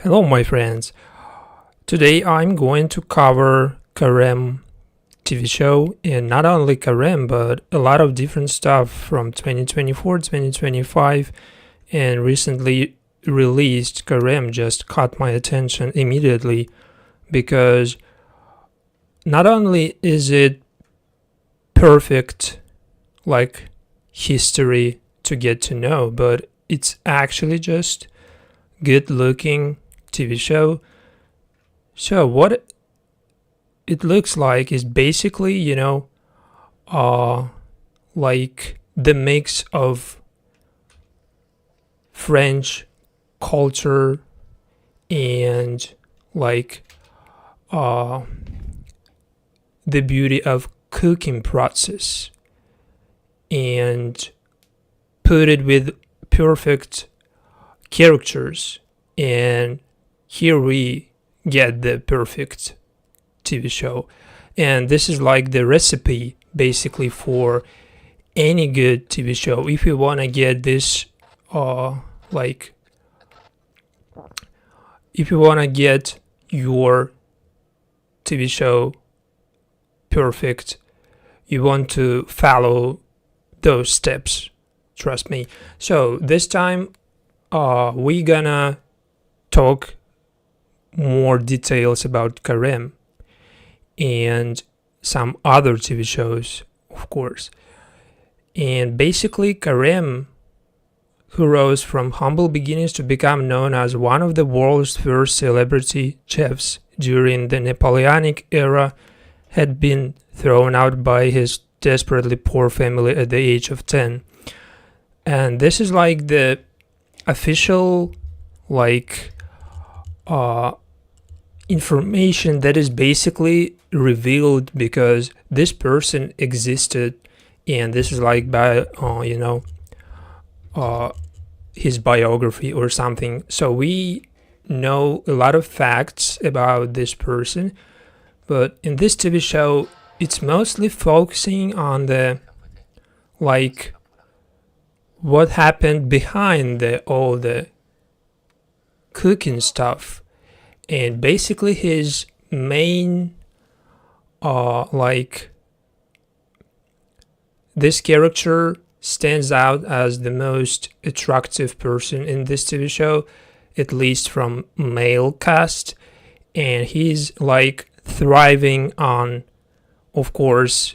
Hello, my friends. Today I'm going to cover Karem TV show, and not only Karem, but a lot of different stuff from 2024, 2025, and recently released Karem just caught my attention immediately because not only is it perfect, like history to get to know, but it's actually just good looking TV show. So what it looks like is basically, uh, like the mix of French culture and like uh, the beauty of cooking process and put it with perfect characters. And here we get the perfect TV show. And this is like the recipe basically for any good TV show. If you want to get this, like, if you want to get your TV show perfect, you want to follow those steps. Trust me. So this time, we gonna talk more details about Karem and some other TV shows, of course. And basically, Karem, who rose from humble beginnings to become known as one of the world's first celebrity chefs during the Napoleonic era, had been thrown out by his desperately poor family at the age of 10. And this is like the official, like, information that is basically revealed because this person existed, and this is like by his biography or something. So we know a lot of facts about this person, but in this TV show it's mostly focusing on the like what happened behind all the cooking stuff. And basically his main like this character stands out as the most attractive person in this TV show, at least from male cast, and he's like thriving on, of course,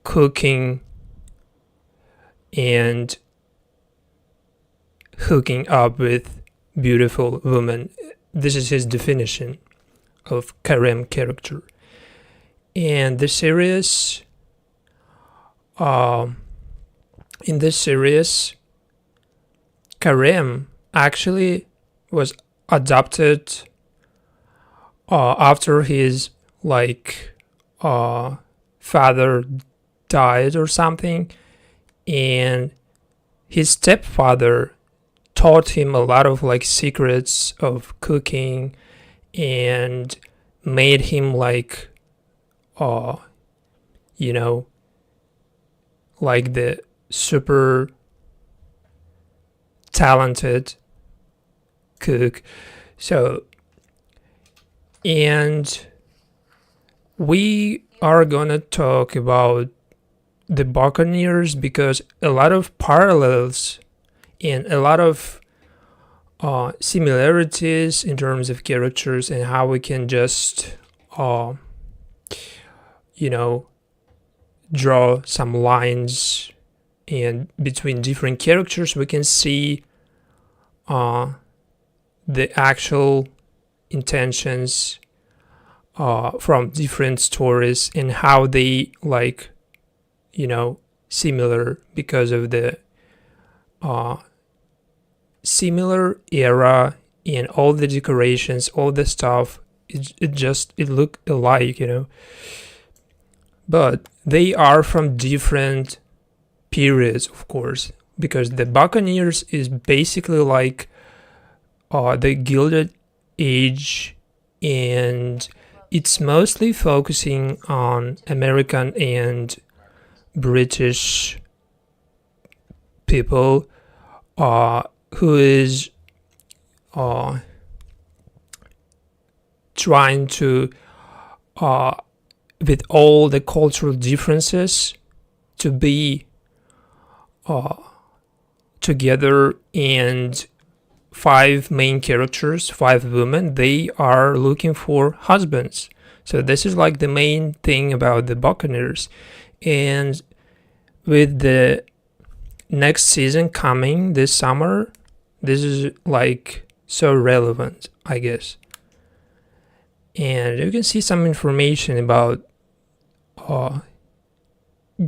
cooking and hooking up with beautiful women. This is his definition of Karem character. And the series, in this series, Karem actually was adopted after his like father died or something, and his stepfather taught him a lot of like secrets of cooking and made him like you know like the super talented cook. So, and we are gonna talk about the Buccaneers because a lot of parallels and a lot of similarities in terms of characters and how we can just draw some lines, and between different characters we can see the actual intentions from different stories and how they like similar because of the similar era and all the decorations, all the stuff. It looked alike, but they are from different periods, of course, because the Buccaneers is basically like the Gilded Age, and it's mostly focusing on American and British people who is uh, trying to, with all the cultural differences, to be together. And 5 main characters, 5 women, they are looking for husbands. So this is like the main thing about the Buccaneers. And with the next season coming this summer, this is like so relevant, I guess. And you can see some information about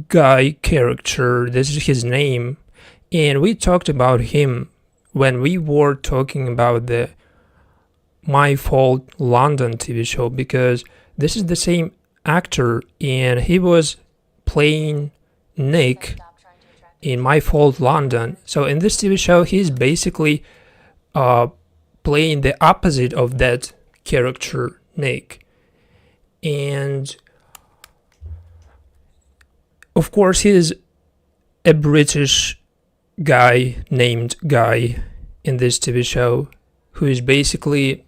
Guy character. This is his name. And we talked about him when we were talking about the My Fault London TV show, because this is the same actor and he was playing Nick in My Fault London. So in this TV show, he's basically playing the opposite of that character, Nick. And of course, he is a British guy named Guy in this TV show, who is basically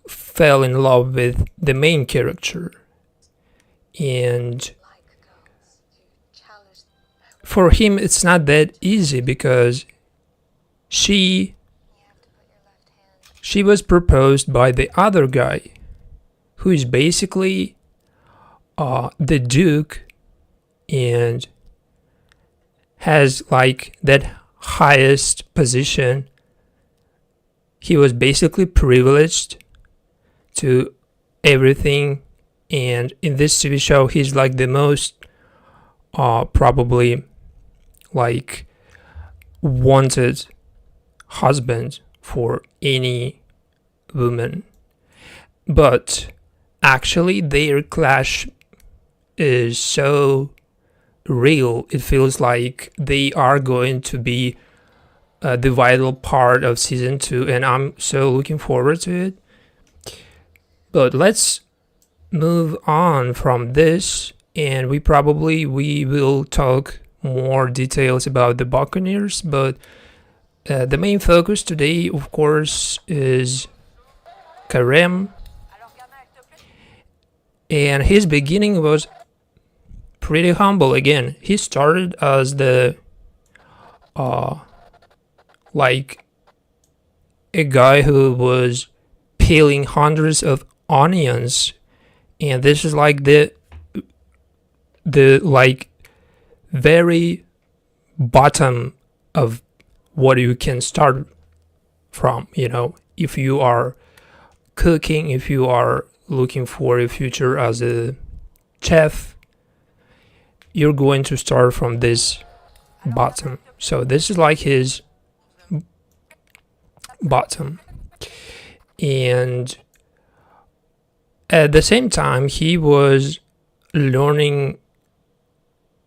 fell in love with the main character. And for him, it's not that easy because she was proposed by the other guy, who is basically the Duke, and has like that highest position. He was basically privileged to everything, and in this TV show he's like the most probably like wanted husband for any woman. But actually their clash is so real. It feels like they are going to be the vital part of season 2, and I'm so looking forward to it. But let's move on from this, and we will talk more details about the Buccaneers. But the main focus today, of course, is Karem, and his beginning was pretty humble. Again, he started as the like a guy who was peeling hundreds of onions, and this is like the like very bottom of what you can start from, if you are cooking, if you are looking for a future as a chef, you're going to start from this bottom. So this is like his bottom. And at the same time, he was learning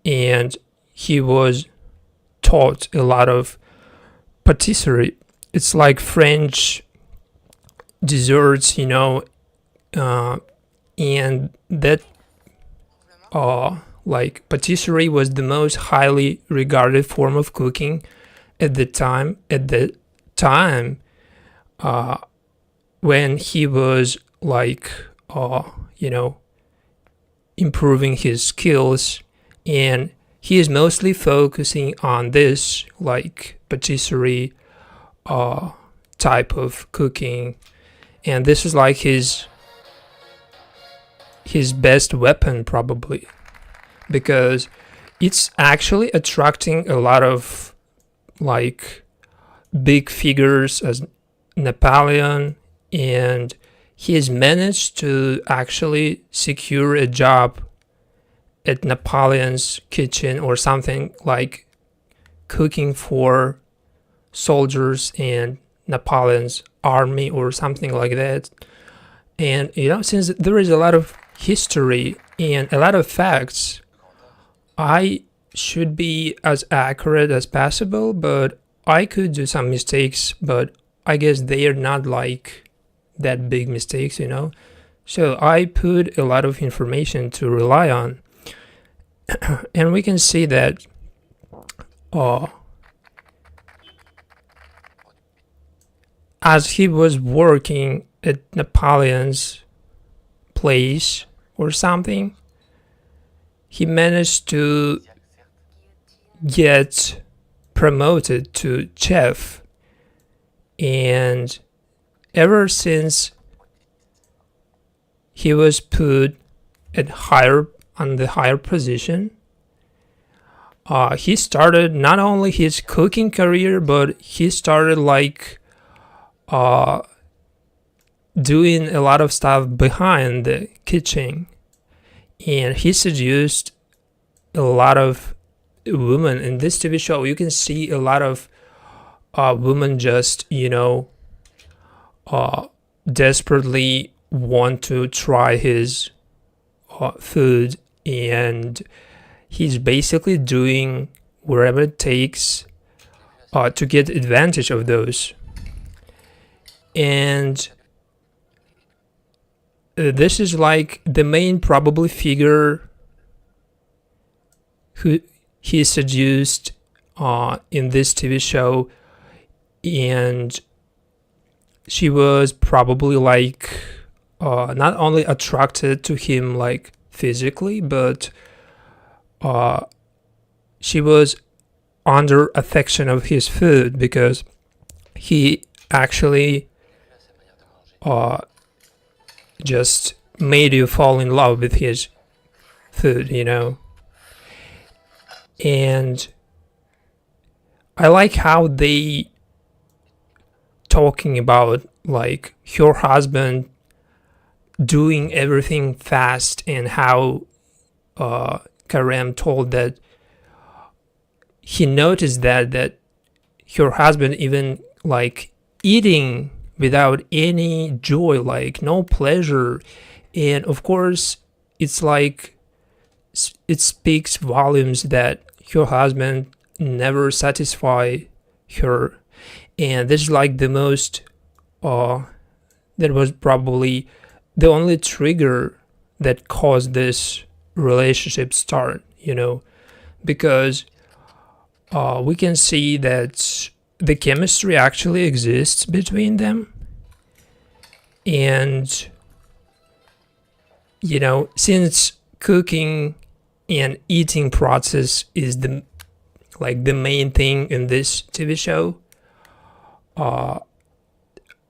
and he was taught a lot of patisserie. It's like French desserts, and that like patisserie was the most highly regarded form of cooking at the time. When he was like improving his skills, and he is mostly focusing on this like patisserie type of cooking, and this is like his best weapon probably, because it's actually attracting a lot of like big figures as Napoleon, and he has managed to actually secure a job at Napoleon's kitchen or something, like cooking for soldiers and Napoleon's army or something like that. And since there is a lot of history and a lot of facts, I should be as accurate as possible, but I could do some mistakes, but I guess they are not like that big mistakes, So I put a lot of information to rely on. And we can see that as he was working at Napoleon's place or something, he managed to get promoted to chef, and ever since he was put at the higher position, he started not only his cooking career, but he started like doing a lot of stuff behind the kitchen, and he seduced a lot of women in this TV show. You can see a lot of women just desperately want to try his food, and he's basically doing wherever it takes to get advantage of those. And this is like the main probably figure who he seduced in this TV show, and she was probably like not only attracted to him like physically, but she was under affection of his food, because he actually just made you fall in love with his food, And I like how they talking about like her husband doing everything fast, and how Karam told that he noticed that her husband even like eating without any joy, like no pleasure. And of course it's like it speaks volumes that her husband never satisfy her. And this is like the most that was probably the only trigger that caused this relationship start, because we can see that the chemistry actually exists between them. And since cooking and eating process is the main thing in this TV show,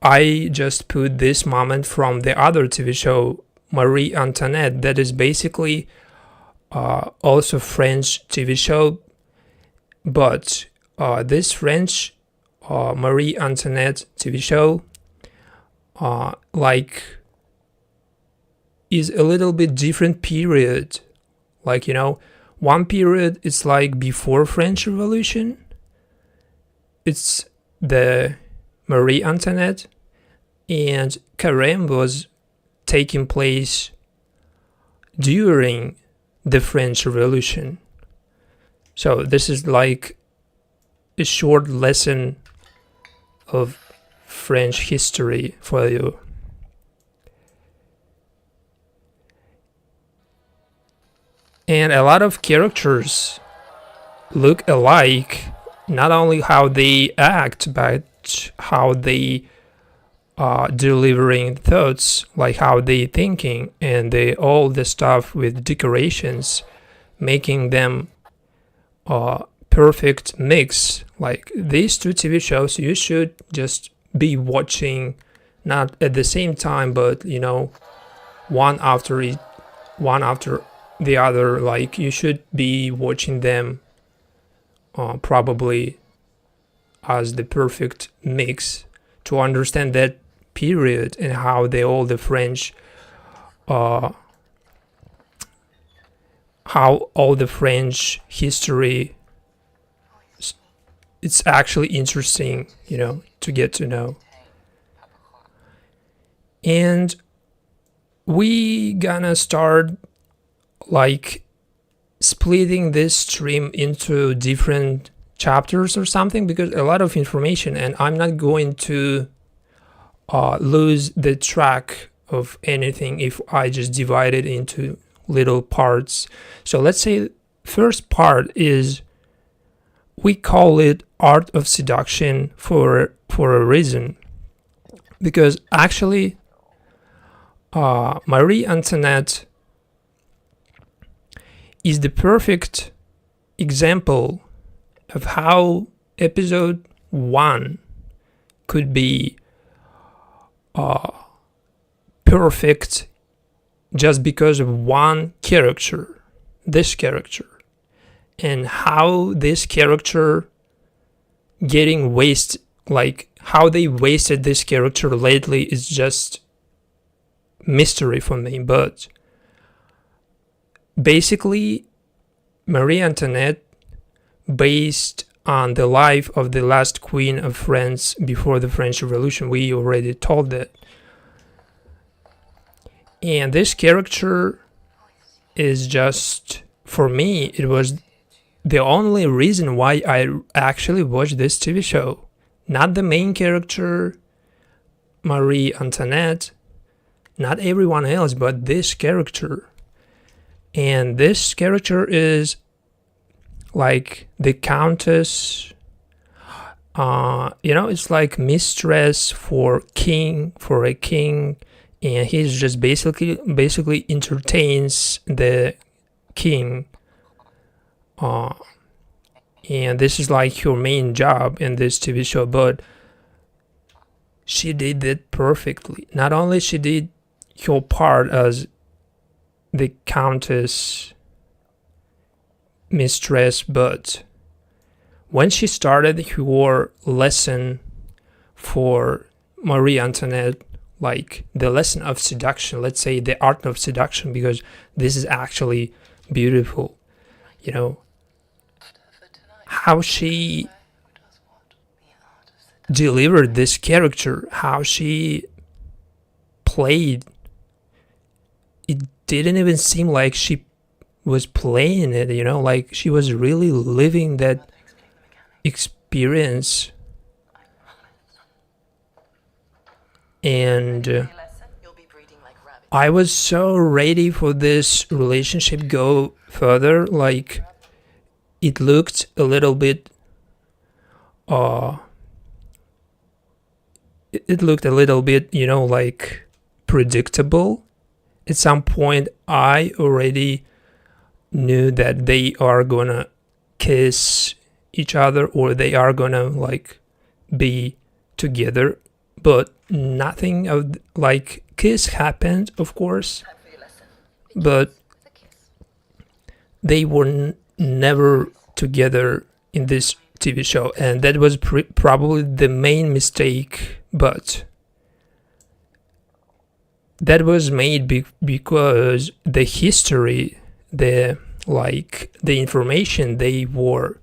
I just put this moment from the other TV show, Marie Antoinette, that is basically also French TV show, but this French Marie Antoinette TV show is a little bit different period. One period is like before French Revolution, it's the Marie Antoinette, and Carême was taking place during the French Revolution. So this is like a short lesson of French history for you. And a lot of characters look alike, not only how they act, but how they delivering thoughts, like how they thinking, and all the stuff with decorations, making them perfect mix. Like these two TV shows, you should just be watching, not at the same time, but one after the other. Like you should be watching them probably as the perfect mix to understand that period and how all the French how all the French history, it's actually interesting, to get to know. And we gonna start like splitting this stream into different chapters or something, because a lot of information, and I'm not going to lose the track of anything if I just divide it into little parts. So let's say first part is, we call it art of seduction for a reason. because actually Marie Antoinette is the perfect example of how episode 1 could be perfect just because of one character, this character, and how this character getting wasted, like how they wasted this character lately is just mystery for me. But basically, Marie Antoinette, based on the life of the last queen of France before the French Revolution, we already told that. And this character is just, for me, it was the only reason why I actually watched this TV show. Not the main character, Marie Antoinette, not everyone else, but this character. And this character is like the countess, it's like mistress for a king, and he's just basically entertains the king, and this is like her main job in this TV show. But she did it perfectly. Not only she did her part as the countess mistress, but when she started her lesson for Marie Antoinette, like the lesson of seduction, let's say the art of seduction, because this is actually beautiful, how she delivered this character, how she played. It didn't even seem like she was playing it, like she was really living that experience. And I was so ready for this relationship go further. Like it looked a little bit like predictable. At some point I already knew that they are gonna kiss each other, or they are gonna like be together, but nothing of like kiss happened, of course, but they were never together in this TV show, and that was probably the main mistake. But that was made because the history, the information they were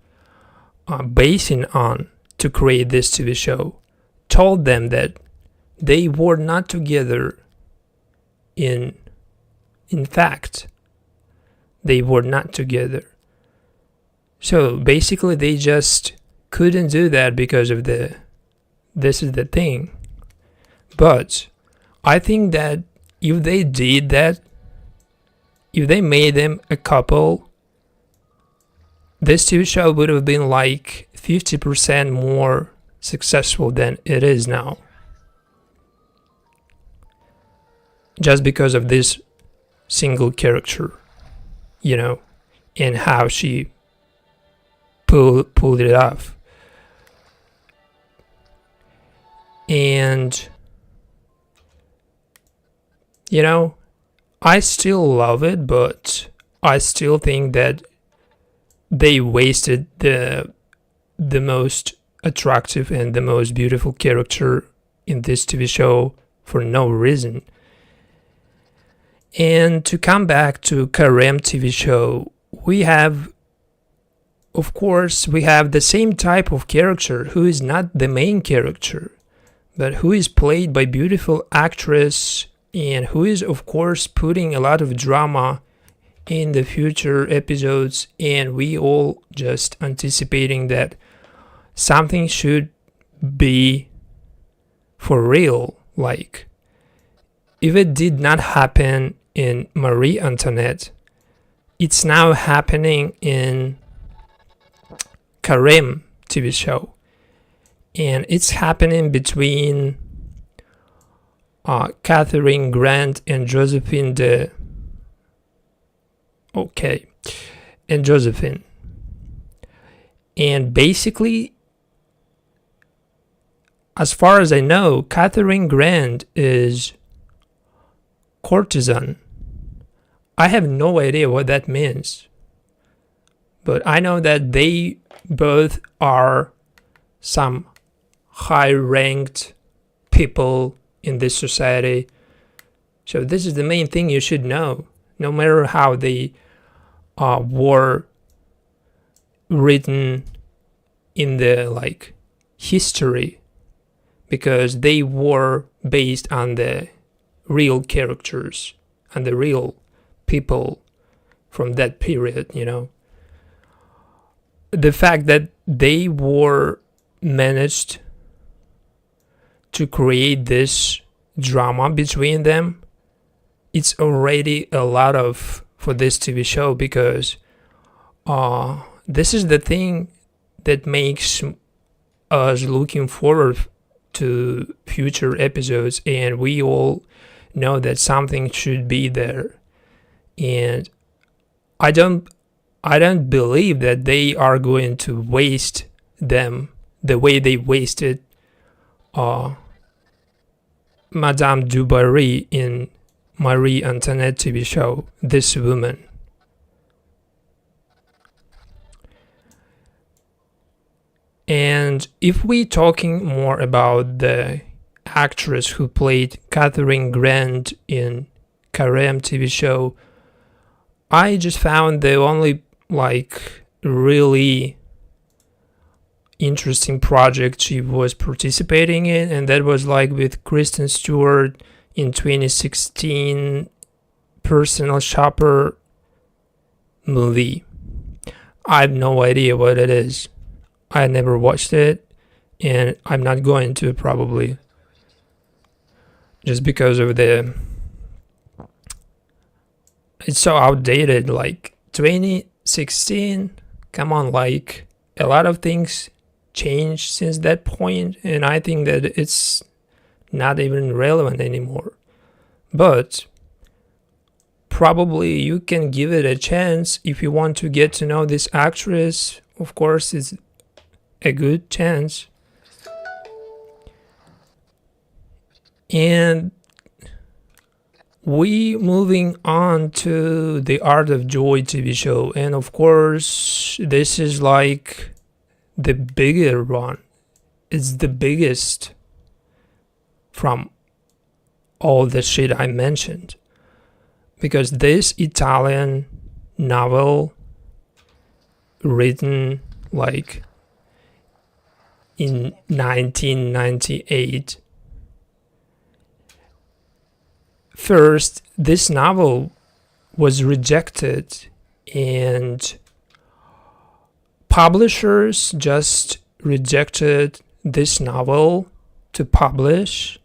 basing on to create this TV show told them that they were not together. In fact, they were not together. So basically they just couldn't do that because of this is the thing. But I think that if they did that, if they made them a couple, this TV show would have been like 50% more successful than it is now. Just because of this single character, and how she pulled it off. And I still love it, but I still think that they wasted the most attractive and the most beautiful character in this TV show for no reason. And to come back to Carême TV show, we have the same type of character who is not the main character, but who is played by beautiful actress, and who is of course putting a lot of drama in the future episodes, and we all just anticipating that something should be for real. Like if it did not happen in Marie Antoinette, it's now happening in Carême TV show, and it's happening between Catherine Grant and Josephine and Josephine. And basically, as far as I know, Catherine Grant is courtesan. I have no idea what that means. But I know that they both are some high-ranked people in this society. So this is the main thing you should know, no matter how they were written in the history, because they were based on the real characters and the real people from that period, The fact that they were managed to create this drama between them, it's already a lot for this TV show, because this is the thing that makes us looking forward to future episodes, and we all know that something should be there. And I don't believe that they are going to waste them the way they wasted Madame du Barry in Marie Antoinette TV show, this woman. And if we're talking more about the actress who played Catherine Grant in Carême TV show, I just found the only really interesting project she was participating in, and that was with Kristen Stewart in 2016 Personal Shopper movie. I have no idea what it is. I never watched it, and I'm not going to, probably, just because of it's so outdated. 2016, come on, a lot of things changed since that point, and I think that it's not even relevant anymore. But probably you can give it a chance if you want to get to know this actress. Of course, it's a good chance. And we moving on to the Art of Joy TV show, and of course this is the bigger one. It's the biggest from all the shit I mentioned, because this Italian novel, written in 1998. First, this novel was rejected, and publishers just rejected this novel to publish,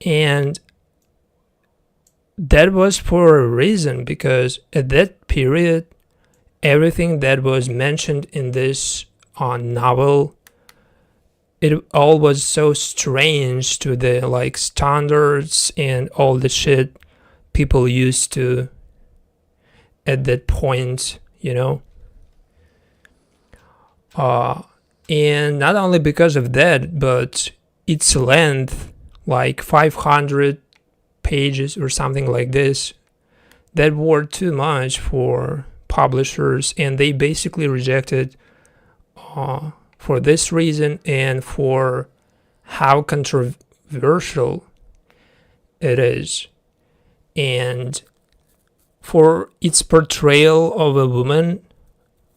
and that was for a reason, because at that period, everything that was mentioned in this novel, it all was so strange to the standards and all the shit people used to at that point, and not only because of that, but its length, 500 pages or something like this, that were too much for publishers, and they basically rejected for this reason, and for how controversial it is, and for its portrayal of a woman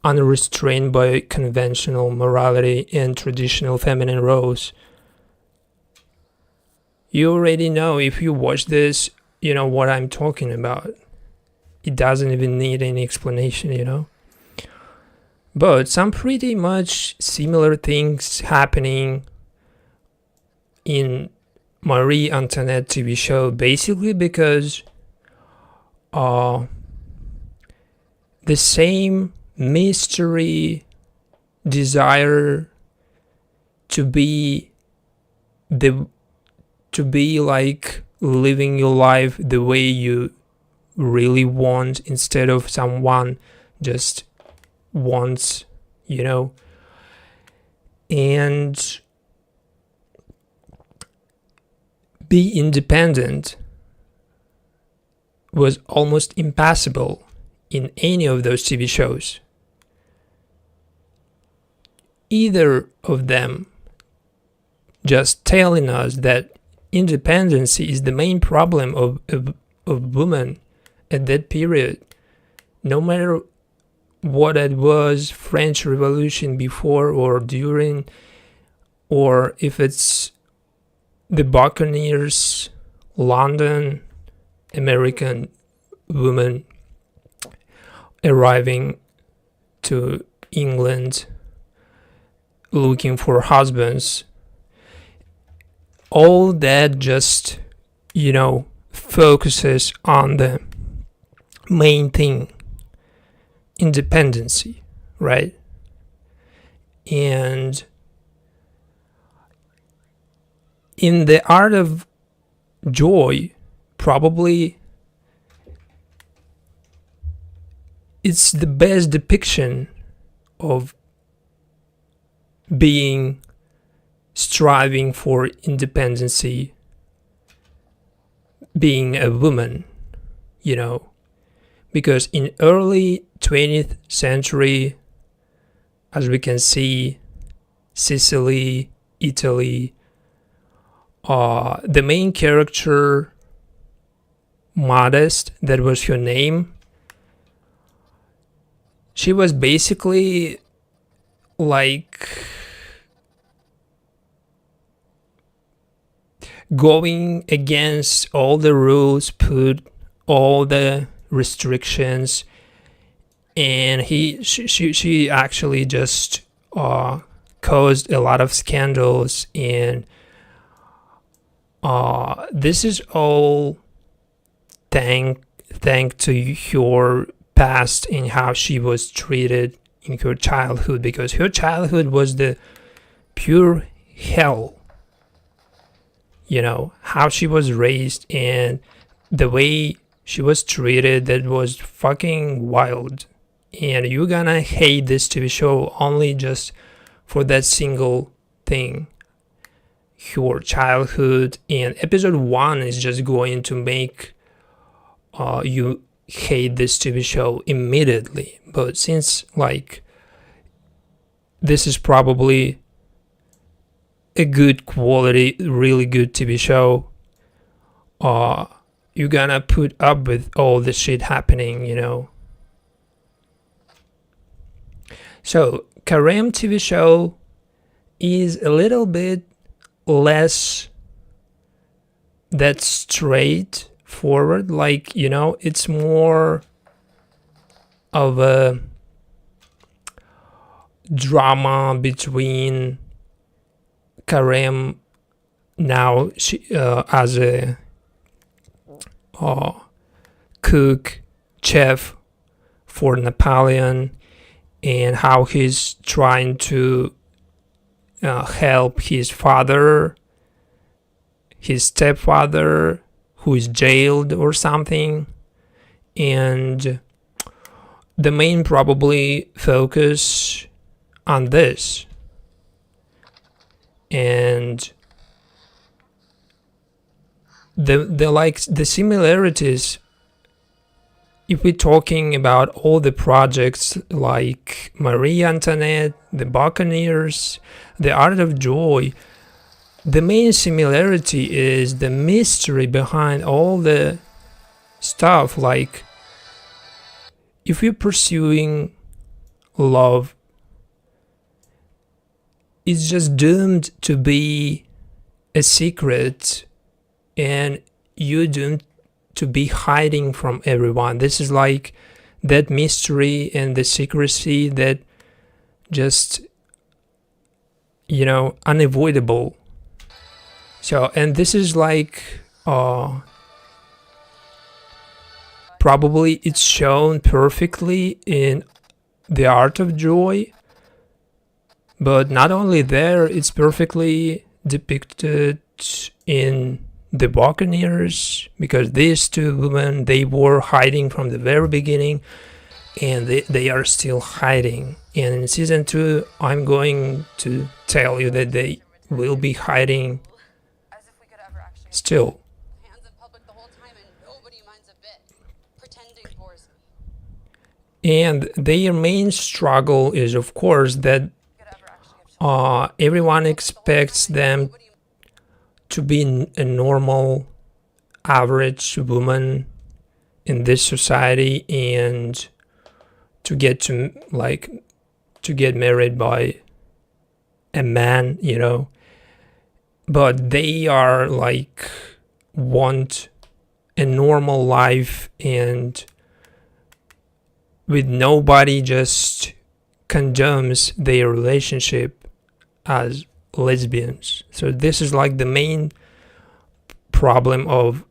unrestrained by conventional morality and traditional feminine roles. You already know, if you watch this, you know what I'm talking about. It doesn't even need any explanation, But some pretty much similar things happening in Marie Antoinette TV show, basically because the same mystery, desire to be the to be like living your life the way you really want, instead of someone just wants, and be independent was almost impossible in any of those TV shows. Either of them just telling us that independency is the main problem of women at that period. No matter what it was, French Revolution before or during, or if it's the Buccaneers, London, American women arriving to England looking for husbands, all that just, focuses on the main thing, independency, right? And in the art of joy, probably it's the best depiction of striving for independency, being a woman, because in early 20th century, as we can see, Sicily, Italy, the main character, Modest, that was her name, she was basically like going against all the rules, put all the restrictions, and she actually just caused a lot of scandals, and this is all thank to her past and how she was treated in her childhood, because her childhood was the pure hell. How she was raised and the way she was treated, that was fucking wild. And you're gonna hate this TV show only just for that single thing, your childhood. And episode 1 is just going to make you hate this TV show immediately. But since this is probably a good quality, really good TV show, you're gonna put up with all the shit happening, So Carême TV show is a little bit less that straightforward, it's more of a drama between Carême, now she as a cook, chef for Napoleon, and how he's trying to help his father, his stepfather, who is jailed or something. And the main probably focus on this. And the similarities, if we're talking about all the projects like Marie Antoinette, the Buccaneers, the Art of Joy, the main similarity is the mystery behind all the stuff. If you're pursuing love, it's just doomed to be a secret, and you're doomed to be hiding from everyone. This is like that mystery and the secrecy that just, unavoidable. So, and this is probably it's shown perfectly in The Art of Joy, but not only there, it's perfectly depicted in the Buccaneers, because these two women, they were hiding from the very beginning, and they are still hiding. And in season 2, I'm going to tell you that they will be hiding still. And their main struggle is, of course, that everyone expects them to be a normal, average woman in this society, and to get married by a man, but they are like want a normal life, and with nobody just condemns their relationship as lesbians. So this is like the main problem of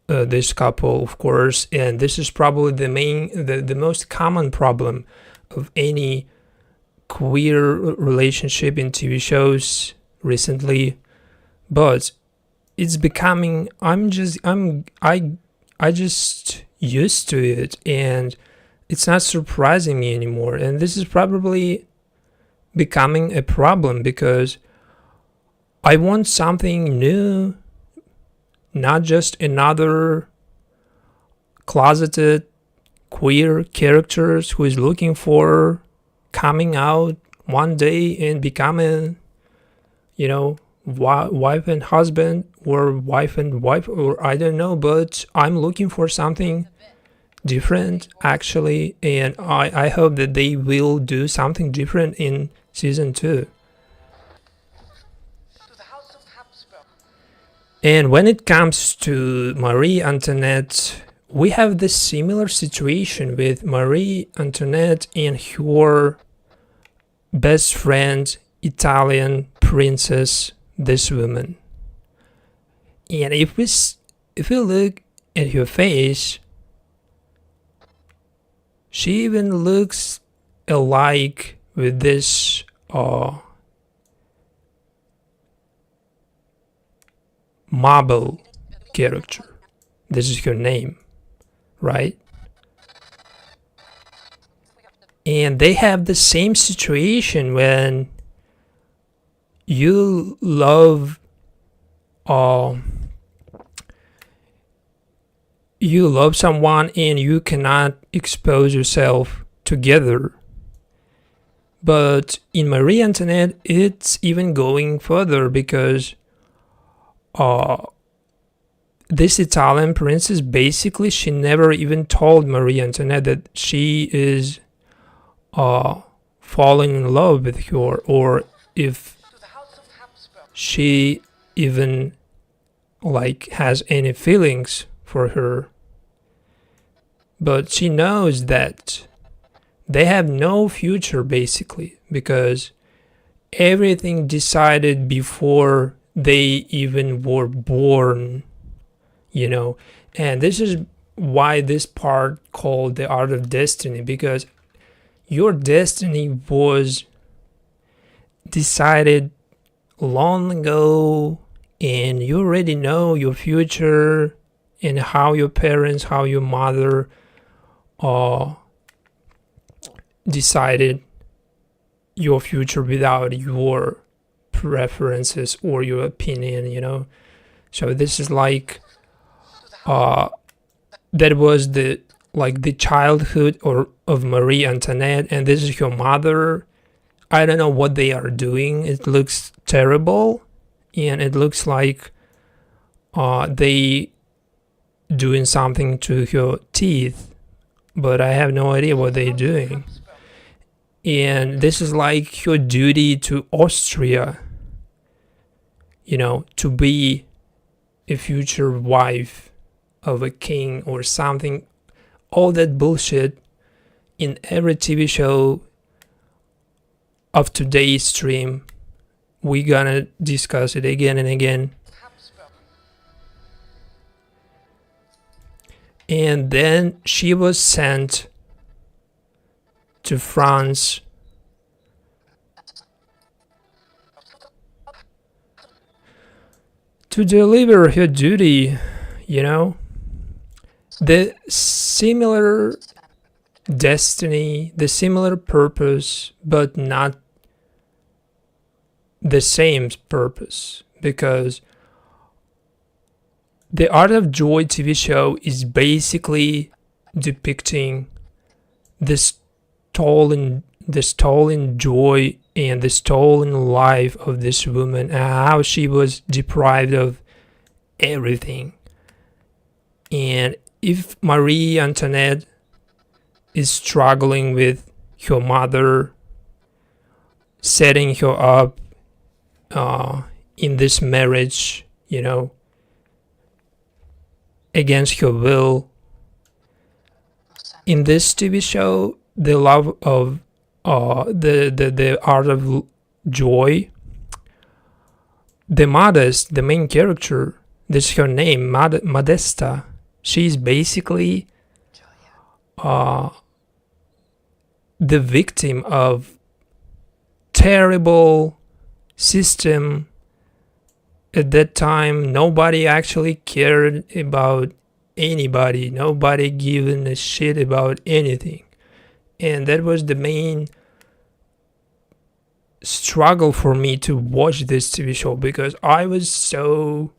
this couple, of course, and this is probably the most common problem of any queer relationship in TV shows recently. But it's becoming, I just used to it, and it's not surprising me anymore. And this is probably becoming a problem, because I want something new, not just another closeted queer characters who is looking for coming out one day and becoming, wife and husband, or wife and wife, or I don't know, but I'm looking for something different, actually, and I hope that they will do something different in season 2. And when it comes to Marie Antoinette, we have this similar situation with Marie Antoinette and her best friend, Italian princess, this woman. And if we look at her face, she even looks alike with this Mabel character. This is her name, right? And they have the same situation when you love someone and you cannot expose yourself together. But in Marie Antoinette, it's even going further, because this Italian princess, basically, she never even told Marie Antoinette that she is falling in love with her, or if she even has any feelings for her. But she knows that they have no future, basically, because everything decided before they even were born, and this is why this part called the art of destiny, because your destiny was decided long ago, and you already know your future and how your parents, how your mother decided your future without your preferences or your opinion. So this is that was the childhood of Marie Antoinette, and this is her mother. I don't know what they are doing. It looks terrible, and it looks like they doing something to her teeth, but I have no idea what they're doing. And this is like her duty to Austria, to be a future wife of a king or something. All that bullshit in every TV show of today's stream. We're gonna discuss it again and again. And then she was sent to France to deliver her duty, you know, the similar destiny, the similar purpose, but not the same purpose, because the Art of Joy TV show is basically depicting the stolen joy and the stolen life of this woman, and how she was deprived of everything. And if Marie Antoinette is struggling with her mother, setting her up in this marriage, you know, against her will, in this TV show, the love of the Art of Joy, the main character, this is her name, Modesta. She's basically the victim of terrible system. At that time, nobody actually cared about anybody. Nobody given a shit about anything. And that was the main struggle for me to watch this TV show, because I was so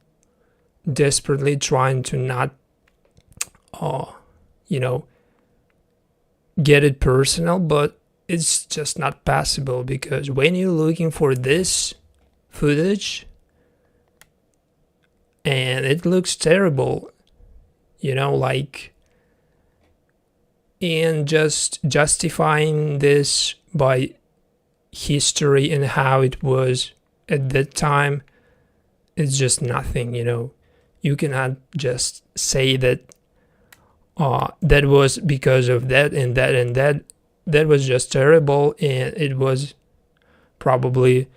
desperately trying to not, get it personal, but it's just not possible, because when you're looking for this footage and it looks terrible, and just justifying this by history and how it was at that time, it's just nothing. You cannot just say that that was because of that and that and that. That was just terrible, and it was probably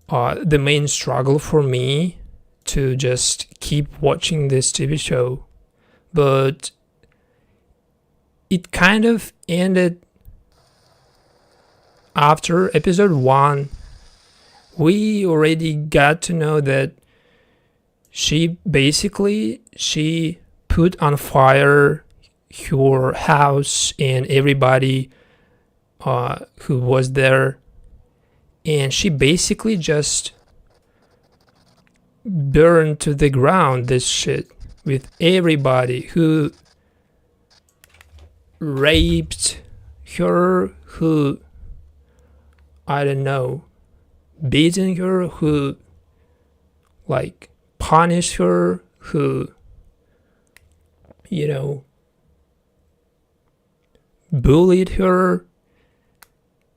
the main struggle for me to just keep watching this TV show. But it kind of ended after episode 1. We already got to know that she put on fire her house and everybody who was there, and she basically just burned to the ground this shit with everybody who raped her, who, I don't know, beaten her, who punished her, who bullied her.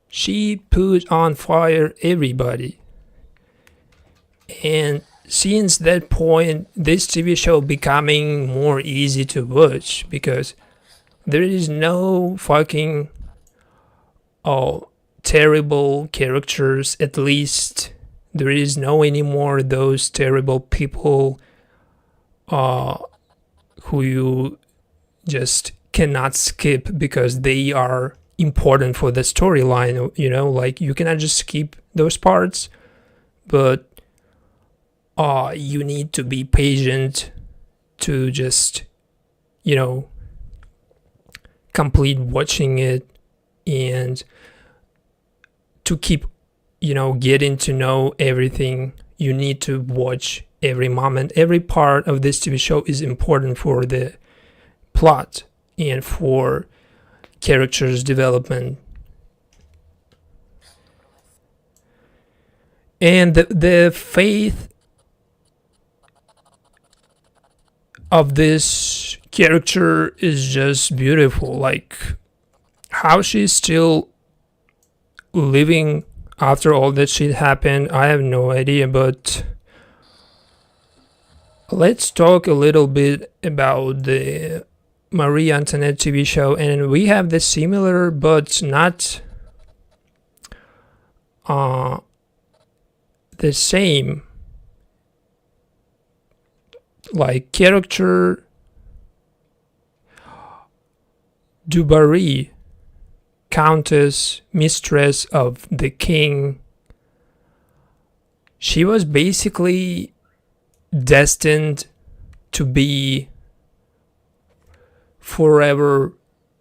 She put on fire everybody. And since that point, this TV show becoming more easy to watch, because there is no fucking terrible characters. At least there is no anymore those terrible people who you just cannot skip because they are important for the storyline. You cannot just skip those parts, but you need to be patient to just complete watching it, and to keep getting to know everything. You need to watch every moment. Every part of this TV show is important for the plot and for characters development. And the faith of this character is just beautiful. How she's still living after all that shit happened, I have no idea. But let's talk a little bit about the Marie Antoinette TV show. And we have the similar but not the same character. Du Barry, countess, mistress of the king. She was basically destined to be forever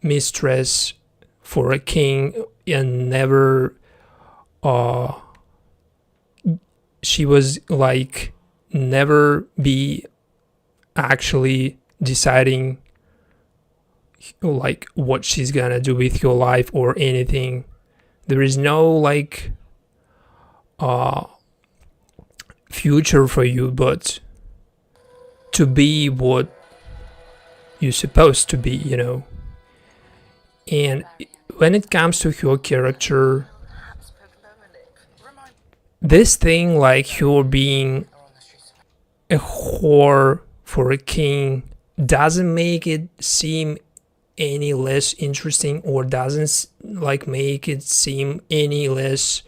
mistress for a king, and never she was like never be actually deciding like what she's gonna do with your life or anything. There is no like future for you, but to be what you're supposed to be, you know. And when it comes to your character, this thing like you're being a whore for a king doesn't make it seem any less interesting, or doesn't like make it seem any less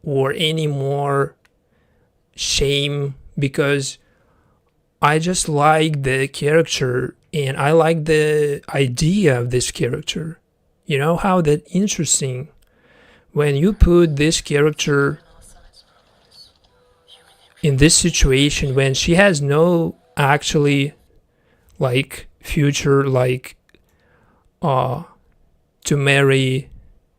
or any more shame, because I just like the character and I like the idea of this character. You know how that interesting when you put this character in this situation when she has no actually like future, like to marry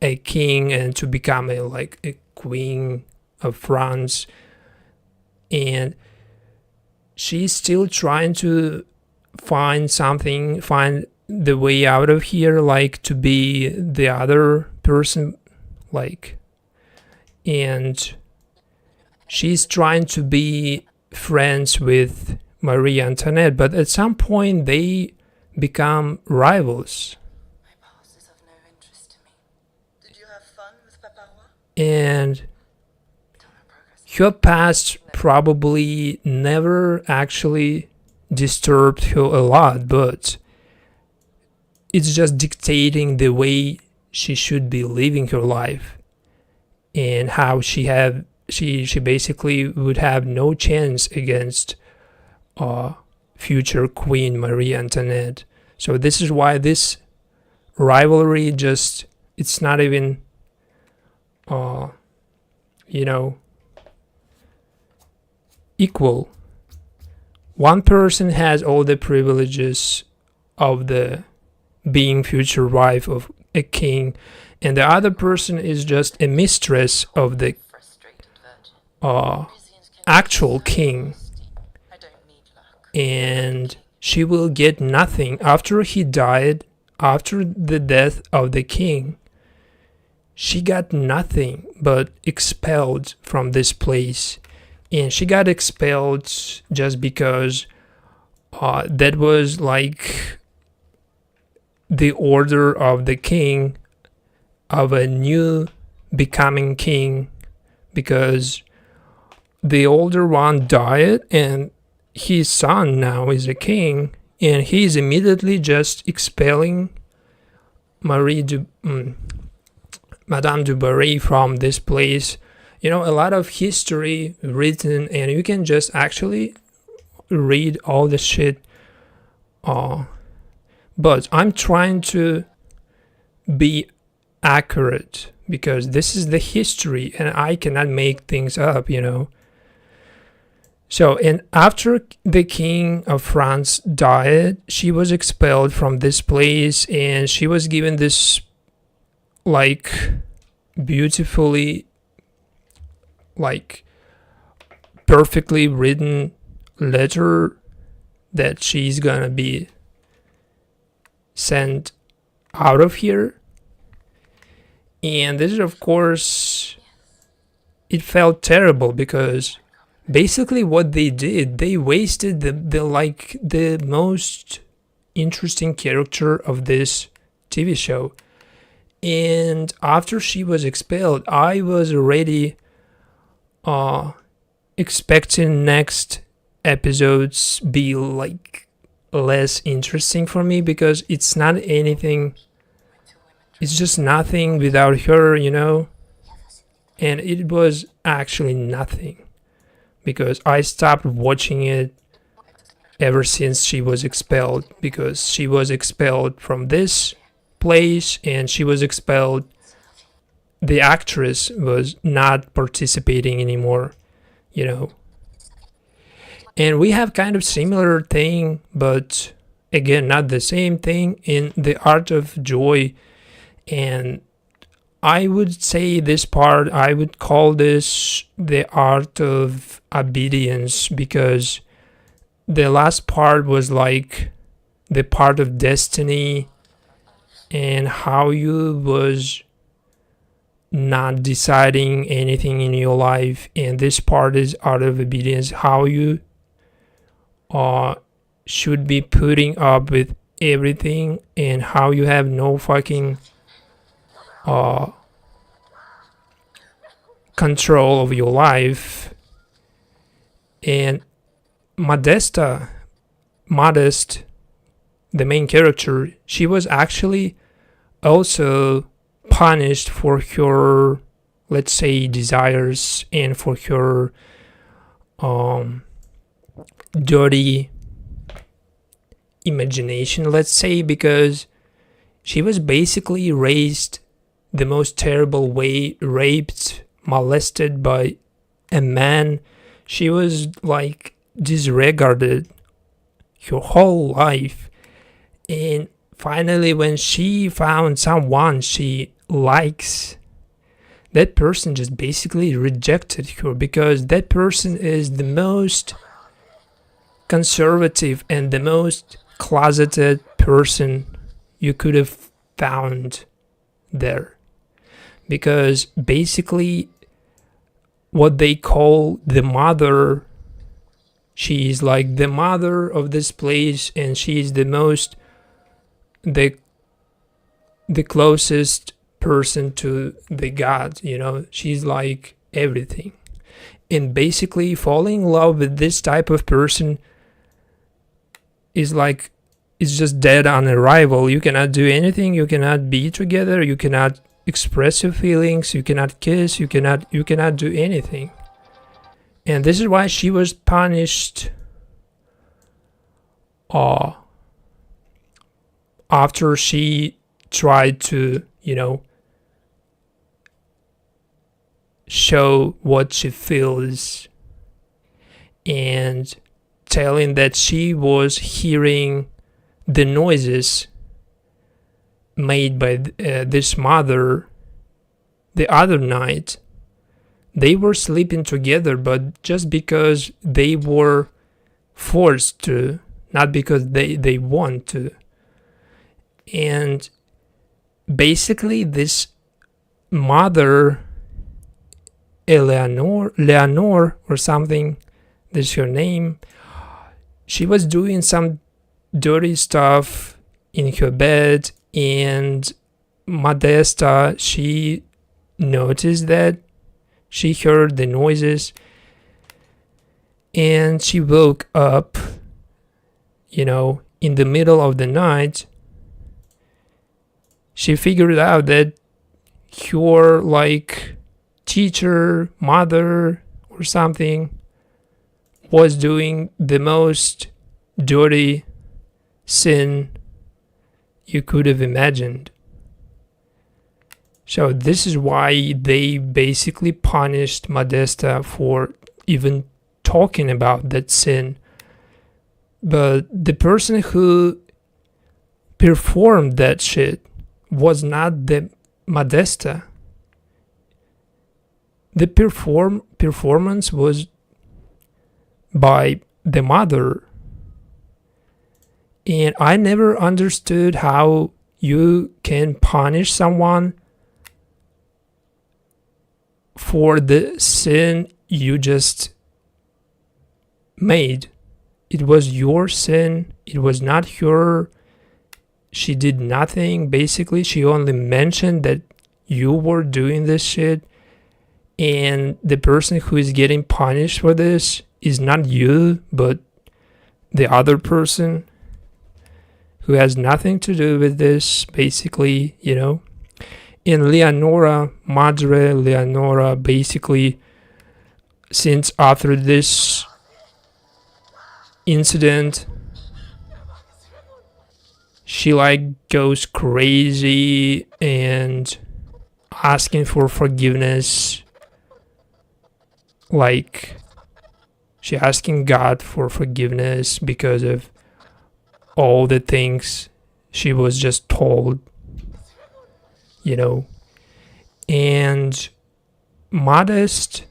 a king and to become a like a queen of France, and she's still trying to find something, find the way out of here, like to be the other person, like, and she's trying to be friends with Marie Antoinette, but at some point they become rivals. And her past probably never actually disturbed her a lot, but it's just dictating the way she should be living her life, and how she basically would have no chance against future Queen Marie Antoinette. So this is why this rivalry just, it's not even you know, equal. One person has all the privileges of the being future wife of a king, and the other person is just a mistress of the actual king, and she will get nothing. After he died, after the death of the king, she got nothing but expelled from this place. And she got expelled just because that was like the order of the king of a new becoming king, because the older one died and his son now is a king, and he's immediately just expelling Madame du Barry from this place. You know, a lot of history written, and you can just actually read all the shit. But I'm trying to be accurate because this is the history and I cannot make things up, you know. So, and after the king of France died, she was expelled from this place, and she was given this like beautifully, like perfectly written letter that she's gonna be sent out of here. And this is, of course, it felt terrible because basically what they did, they wasted the most interesting character of this TV show. And after she was expelled, I was already expecting next episodes be like less interesting for me, because it's not anything, it's just nothing without her, you know. And it was actually nothing, because I stopped watching it ever since she was expelled, because she was expelled from this place and she was expelled, the actress was not participating anymore, you know. And we have kind of similar thing, but again, not the same thing in the art of joy. And I would say this part, I would call this the art of obedience, because the last part was like the part of destiny and how you was not deciding anything in your life, and this part is art of obedience, how you should be putting up with everything, and how you have no fucking control of your life. And Modest, the main character, she was actually also punished for her, let's say, desires and for her dirty imagination, let's say, because she was basically raised the most terrible way, raped, molested by a man. She was like disregarded her whole life. And finally, when she found someone she likes, that person just basically rejected her, because that person is the most conservative and the most closeted person you could have found there. Because basically, what they call the mother, she is like the mother of this place, and she is the most, the closest person to the god, you know. She's like everything. And basically falling in love with this type of person is like, it's just dead on arrival. You cannot do anything, you cannot be together, you cannot express your feelings, you cannot kiss, you cannot do anything. And this is why she was punished after she tried to, you know, show what she feels, and telling that she was hearing the noises made by this mother the other night. They were sleeping together, but just because they were forced to, not because they want to. And basically this mother, Leonore or something, this is her name, she was doing some dirty stuff in her bed, and Modesta, she noticed that, she heard the noises, and she woke up, you know, in the middle of the night. She figured out that her, like, teacher, mother, or something was doing the most dirty sin you could have imagined. So this is why they basically punished Modesta for even talking about that sin. But the person who performed that shit was not the Modesta. The performance was by the mother. And I never understood how you can punish someone for the sin you just made. It was your sin. It was not her. She did nothing. Basically, she only mentioned that you were doing this shit. And the person who is getting punished for this is not you, but the other person who has nothing to do with this, basically, you know. In Madre Leonora, basically, since after this incident, she like goes crazy and asking for forgiveness. Like, she asking God for forgiveness because of all the things she was just told, you know. And Modest,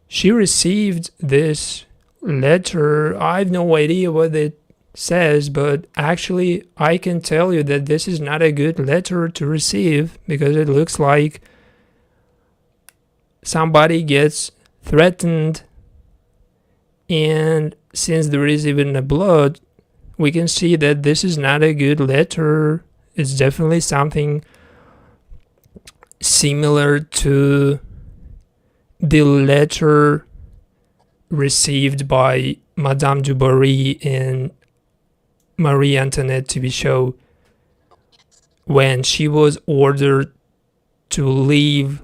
she received this letter. I have no idea what it says, but actually I can tell you that this is not a good letter to receive, because it looks like somebody gets threatened, and since there is even a blood, we can see that this is not a good letter. It's definitely something similar to the letter received by Madame du Barry in Marie Antoinette TV show, when she was ordered to leave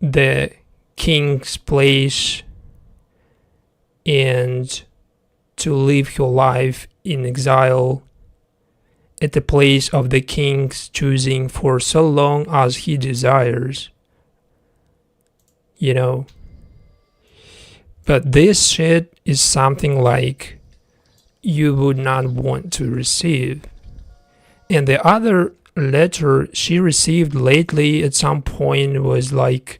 the king's place and to live her life in exile at the place of the king's choosing for so long as he desires, you know. But this shit is something like you would not want to receive. And the other letter she received lately at some point was like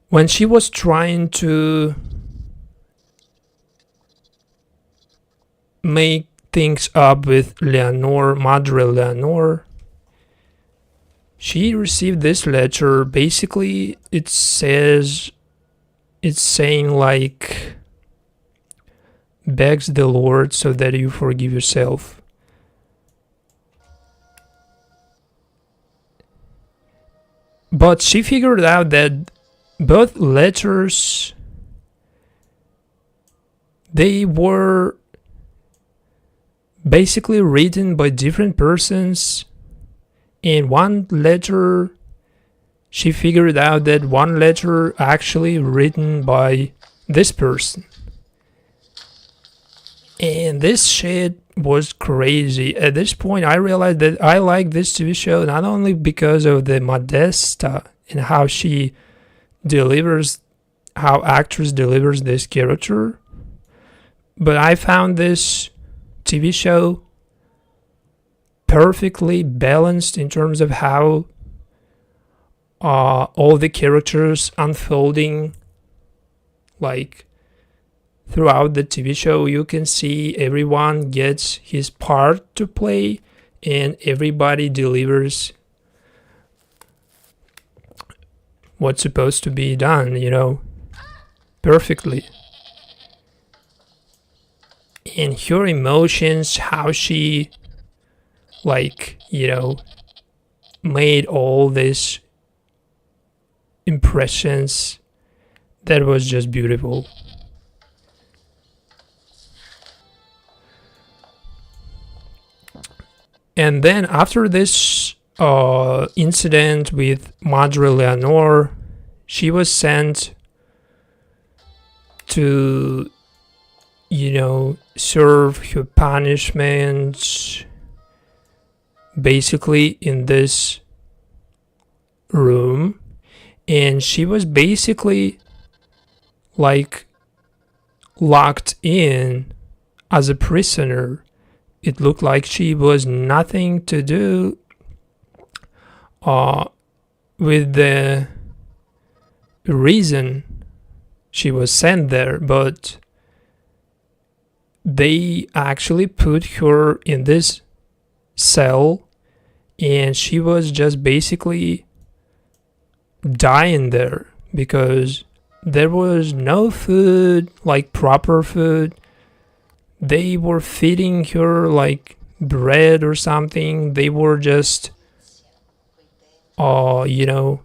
when she was trying to make things up with Leonore, Madre Leonore, she received this letter. Basically, it's saying like, begs the Lord so that you forgive yourself. But she figured out that both letters, they were basically written by different persons. In one letter, she figured out that one letter actually written by this person. And this shit was crazy. At this point, I realized that I like this TV show not only because of the Modesta and how she delivers, how actress delivers this character, but I found this TV show perfectly balanced in terms of how all the characters unfolding, like throughout the TV show. You can see everyone gets his part to play and everybody delivers what's supposed to be done, you know, perfectly. And her emotions, how she, like, you know, made all these impressions, that was just beautiful. And then after this incident with Madre Leonore, she was sent to, you know, serve her punishment basically in this room. And she was basically like locked in as a prisoner. It looked like she was nothing to do with the reason she was sent there, but they actually put her in this cell and she was just basically dying there because there was no food, like proper food. They were feeding her like bread or something. They were just, you know,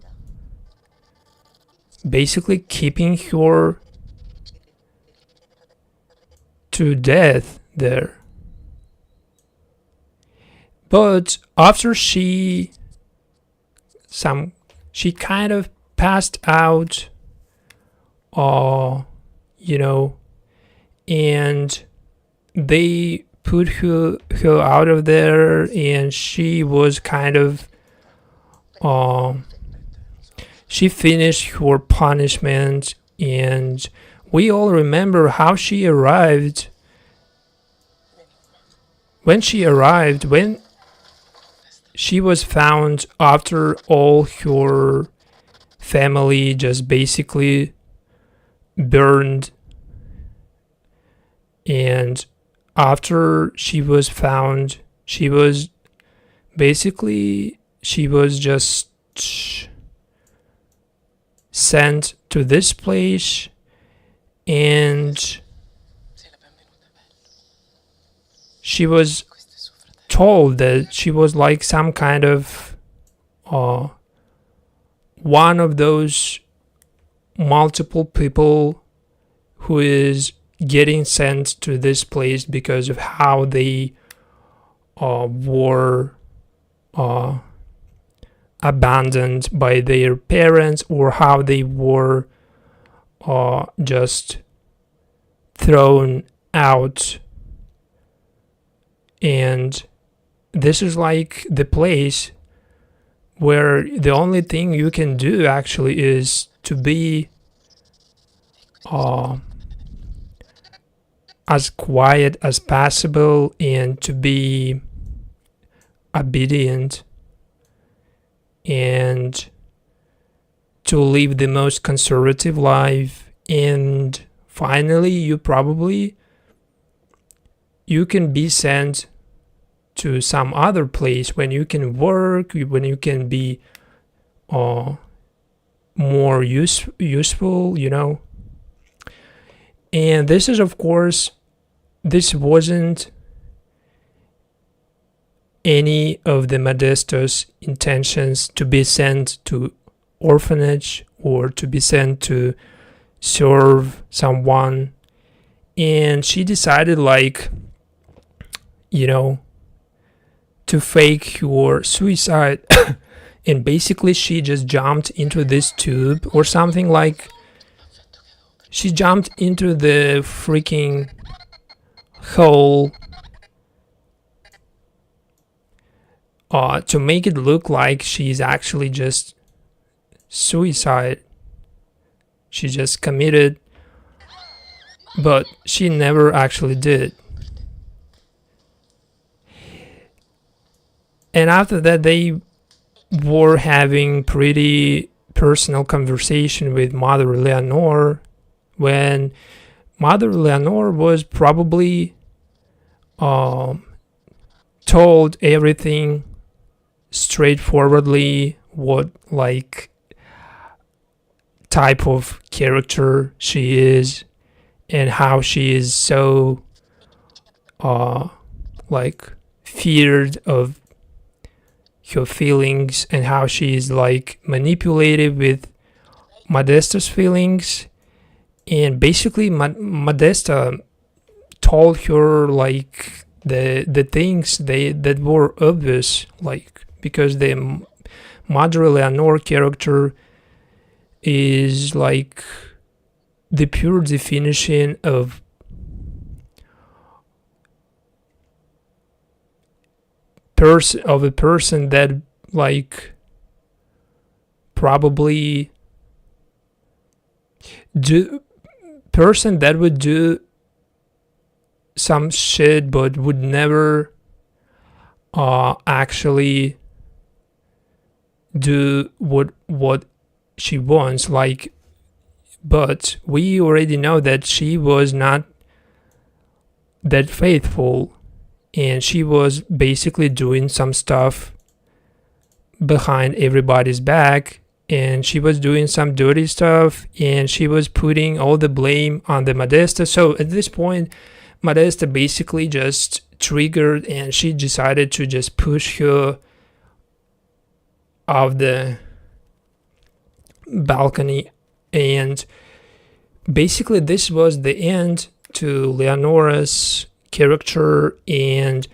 basically keeping her to death there. But after she kind of passed out, you know, and they put her out of there, and she was kind of she finished her punishment, and we all remember how she arrived. When she was found after all her family just basically burned, and after she was found, she was just sent to this place, and she was told that she was like some kind of one of those multiple people who is getting sent to this place because of how they were abandoned by their parents, or how they were just thrown out. And this is like the place where the only thing you can do actually is to be as quiet as possible and to be obedient and to live the most conservative life. And finally you can be sent to some other place when you can work, when you can be more useful, And this is, of course, this wasn't any of the Modesta's intentions to be sent to orphanage or to be sent to serve someone. And she decided, to fake her suicide. And basically she just jumped into this tube or something, like she jumped into the freaking hole to make it look like she's actually just suicide. She just committed, but she never actually did. And after that, they were having pretty personal conversation with Mother Leonore, when Mother Leonore was probably told everything straightforwardly, what type of character she is and how she is so feared of her feelings, and how she is manipulated with Modesta's feelings. And basically Modesta told her the things that were obvious, because the Mother Leonore character is the pure definition of a person that probably would do some shit but would never actually do what she wants, but we already know that she was not that faithful, and she was basically doing some stuff behind everybody's back, and she was doing some dirty stuff, and she was putting all the blame on the Modesta. So at this point, Modesta basically just triggered, and she decided to just push her off the balcony. And basically this was the end to Leonora's character, and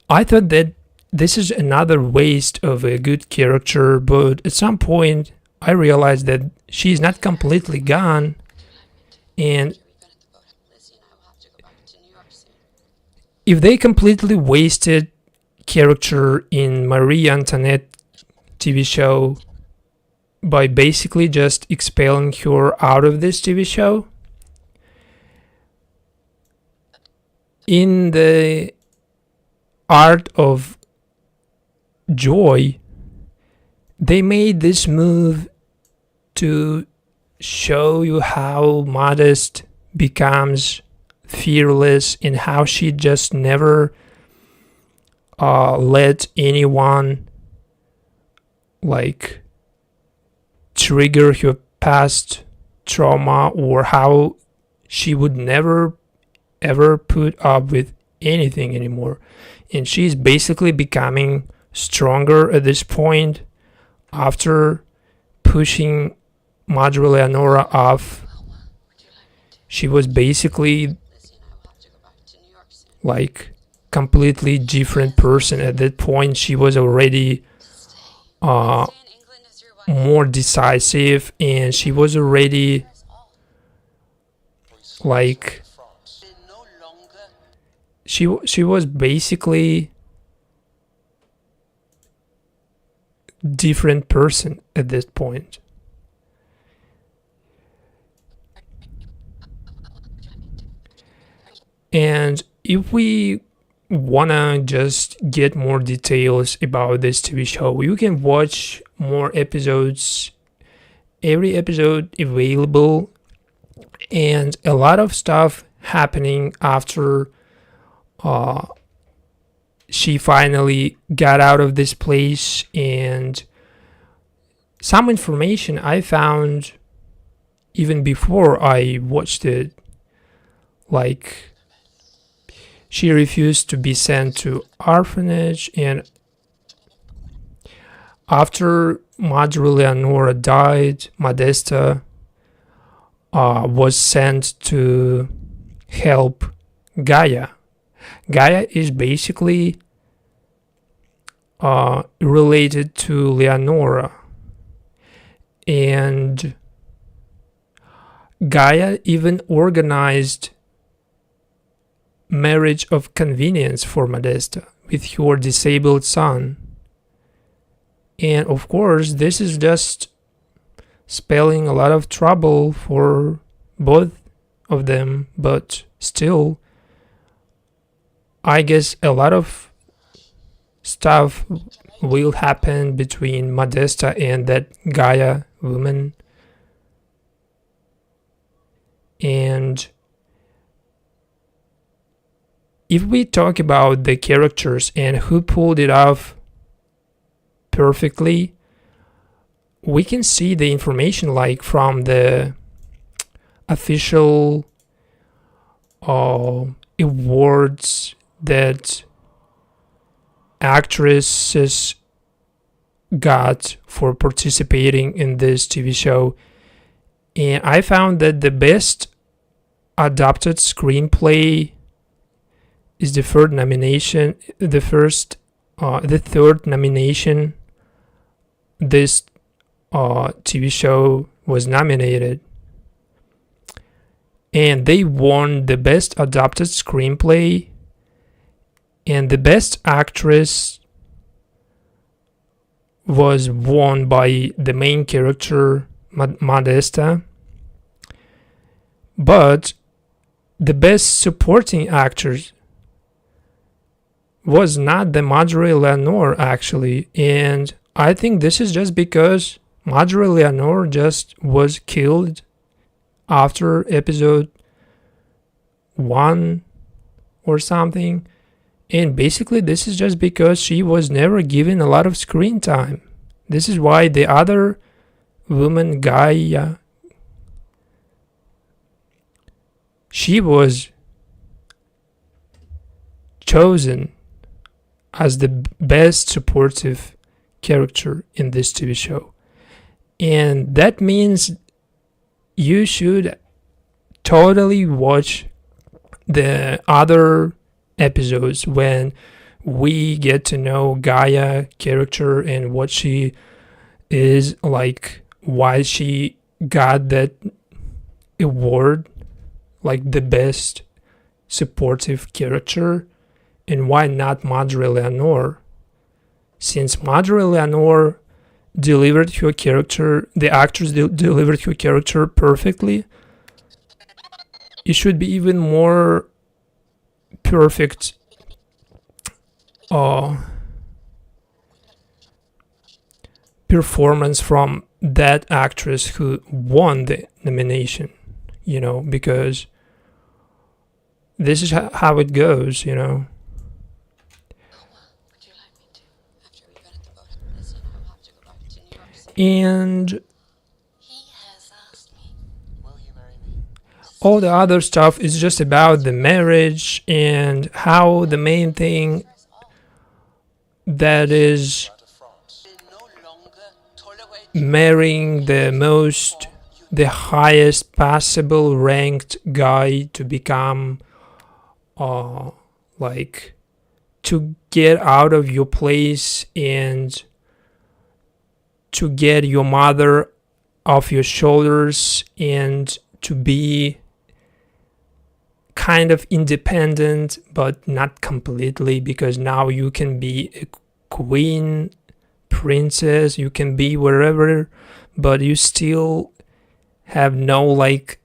I thought that this is another waste of a good character, but at some point I realized that she's not completely gone, and if they completely wasted character in Marie Antoinette TV show, by basically just expelling her out of this TV show. In the art of joy, they made this move to show you how Modest becomes fearless and how she just never let anyone like trigger her past trauma, or how she would never ever put up with anything anymore. And she's basically becoming stronger at this point after pushing Madre Leonora off. She was basically like completely different person at that point. She was already more decisive, and she was already like she was basically different person at this point. And if we wanna just get more details about this TV show, you can watch more episodes, every episode available, and a lot of stuff happening after she finally got out of this place. And some information I found even before I watched it, like she refused to be sent to orphanage, and after Madre Leonora died, Modesta was sent to help Gaia. Gaia is basically related to Leonora, and Gaia even organized marriage of convenience for Modesta with her disabled son. And of course, this is just spelling a lot of trouble for both of them, but still, I guess a lot of stuff will happen between Modesta and that Gaia woman. And if we talk about the characters and who pulled it off perfectly, we can see the information like from the official awards that actresses got for participating in this TV show. And I found that the best adapted screenplay is the third nomination. The third nomination this TV show was nominated, and they won the best adapted screenplay, and the best actress was won by the main character Modesta, but the best supporting actors was not the Madre Leonor actually. And I think this is just because Madre Leonor just was killed after episode 1 or something, and basically this is just because she was never given a lot of screen time. This is why the other woman, Gaia, she was chosen as the best supportive character in this TV show. And that means you should totally watch the other episodes when we get to know Gaia character and what she is like, why she got that award, like the best supportive character, and why not Madre Leonor, since Madre Leonor delivered her character, the actress delivered her character perfectly, it should be even more perfect performance from that actress who won the nomination, because this is how it goes, And all the other stuff is just about the marriage and how the main thing that is marrying the highest possible ranked guy to become like to get out of your place and to get your mother off your shoulders and to be kind of independent, but not completely, because now you can be a queen, princess, you can be wherever, but you still have no like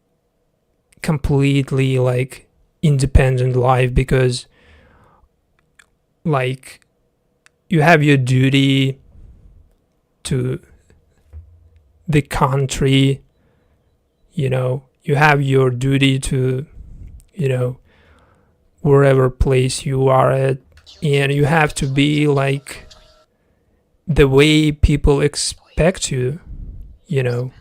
completely like independent life, because like you have your duty to the country, you have your duty to wherever place you are at, and you have to be like the way people expect you, and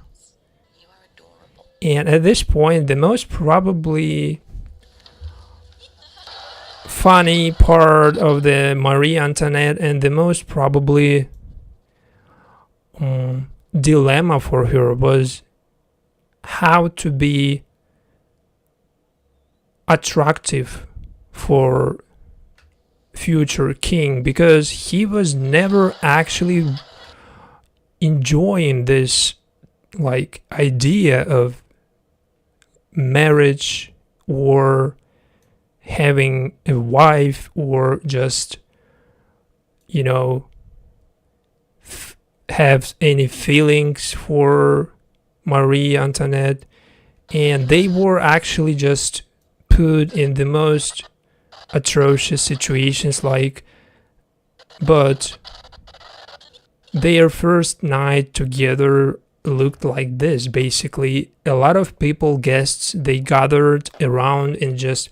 at this point the most probably funny part of the Marie Antoinette and the most probably dilemma for her was how to be attractive for future king, because he was never actually enjoying this like idea of marriage or having a wife or just have any feelings for Marie Antoinette, and they were actually just put in the most atrocious situations, but their first night together looked like this. Basically, a lot of people, guests, they gathered around and just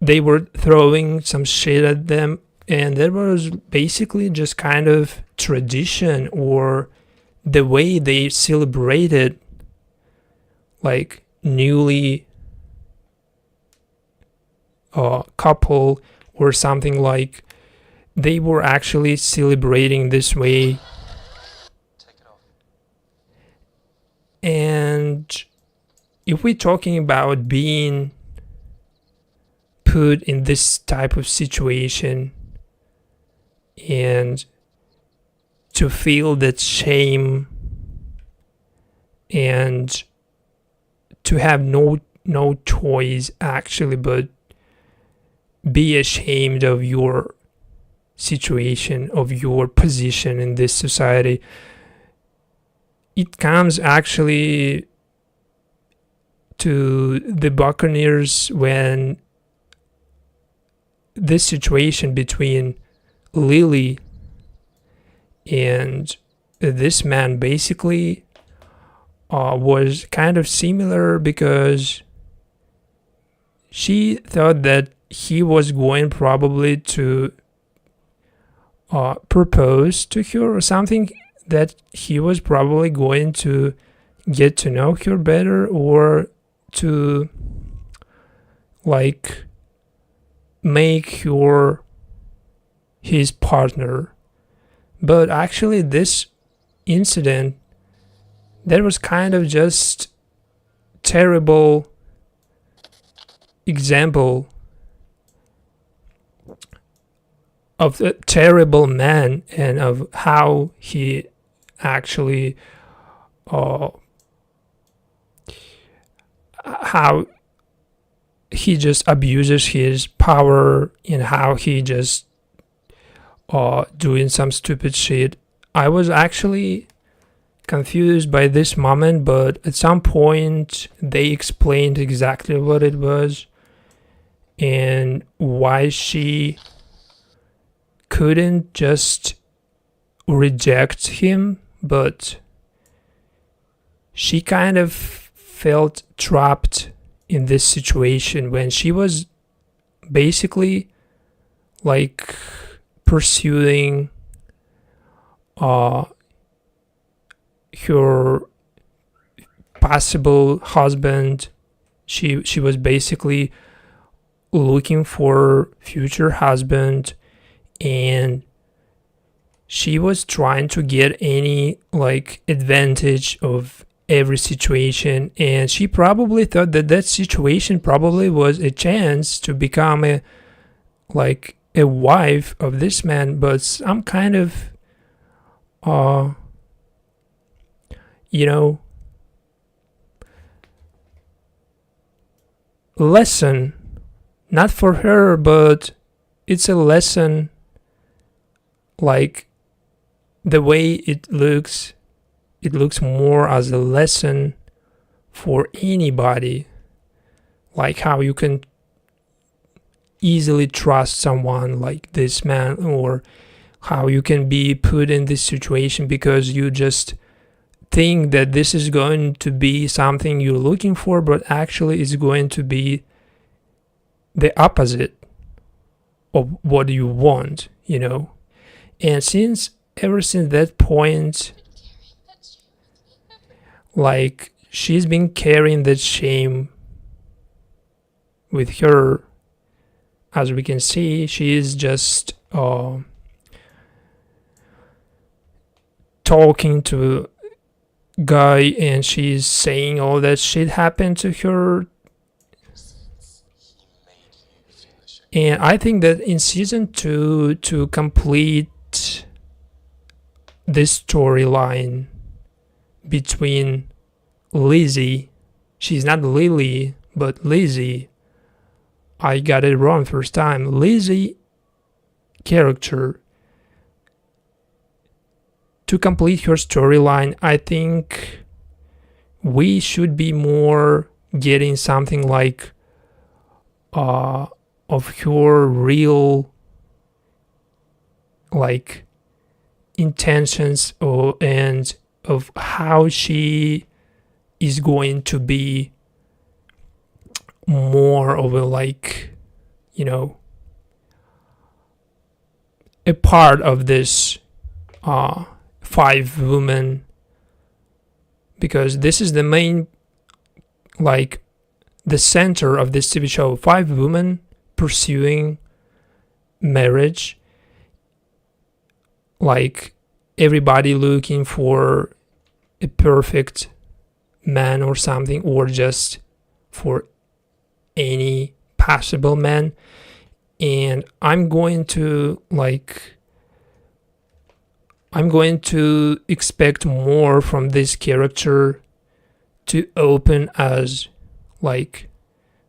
they were throwing some shit at them, and there was basically just kind of tradition or the way they celebrated like newly couple or something, like they were actually celebrating this way. And if we're talking about being put in this type of situation and to feel that shame and to have no choice actually but be ashamed of your situation, of your position in this society, it comes actually to the Buccaneers when this situation between Lily and this man basically was kind of similar, because she thought that he was going probably to propose to her or something, that he was probably going to get to know her better or to like make her his partner. But actually this incident, that was kind of just terrible example of a terrible man and of how he actually how he just abuses his power and how he just doing some stupid shit I was actually confused by this moment, but at some point they explained exactly what it was and why she couldn't just reject him, but she kind of felt trapped in this situation when she was basically like pursuing her possible husband. She was basically looking for future husband, and she was trying to get any like advantage of every situation, and she probably thought that that situation probably was a chance to become a wife of this man, but some kind of you know lesson, not for her, but it's a lesson, like the way it looks more as a lesson for anybody, like how you can easily trust someone like this man, or how you can be put in this situation because you just think that this is going to be something you're looking for, but actually it's going to be the opposite of what you want, And ever since that point, like, she's been carrying that shame with her. As we can see, she is just talking to guy, and she's saying all that shit happened to her. And I think that in season 2, to complete this storyline between Lizzie, she's not Lily, but Lizzie, I got it wrong first time, Lizzie character, to complete her storyline, I think we should be more getting something like of her real like intentions, and of how she is going to be more of a a part of this 5 women, because this is the main, like, the center of this TV show. 5 women pursuing marriage, like everybody looking for a perfect man or something, or just for any possible man. And I'm going to expect more from this character, to open as like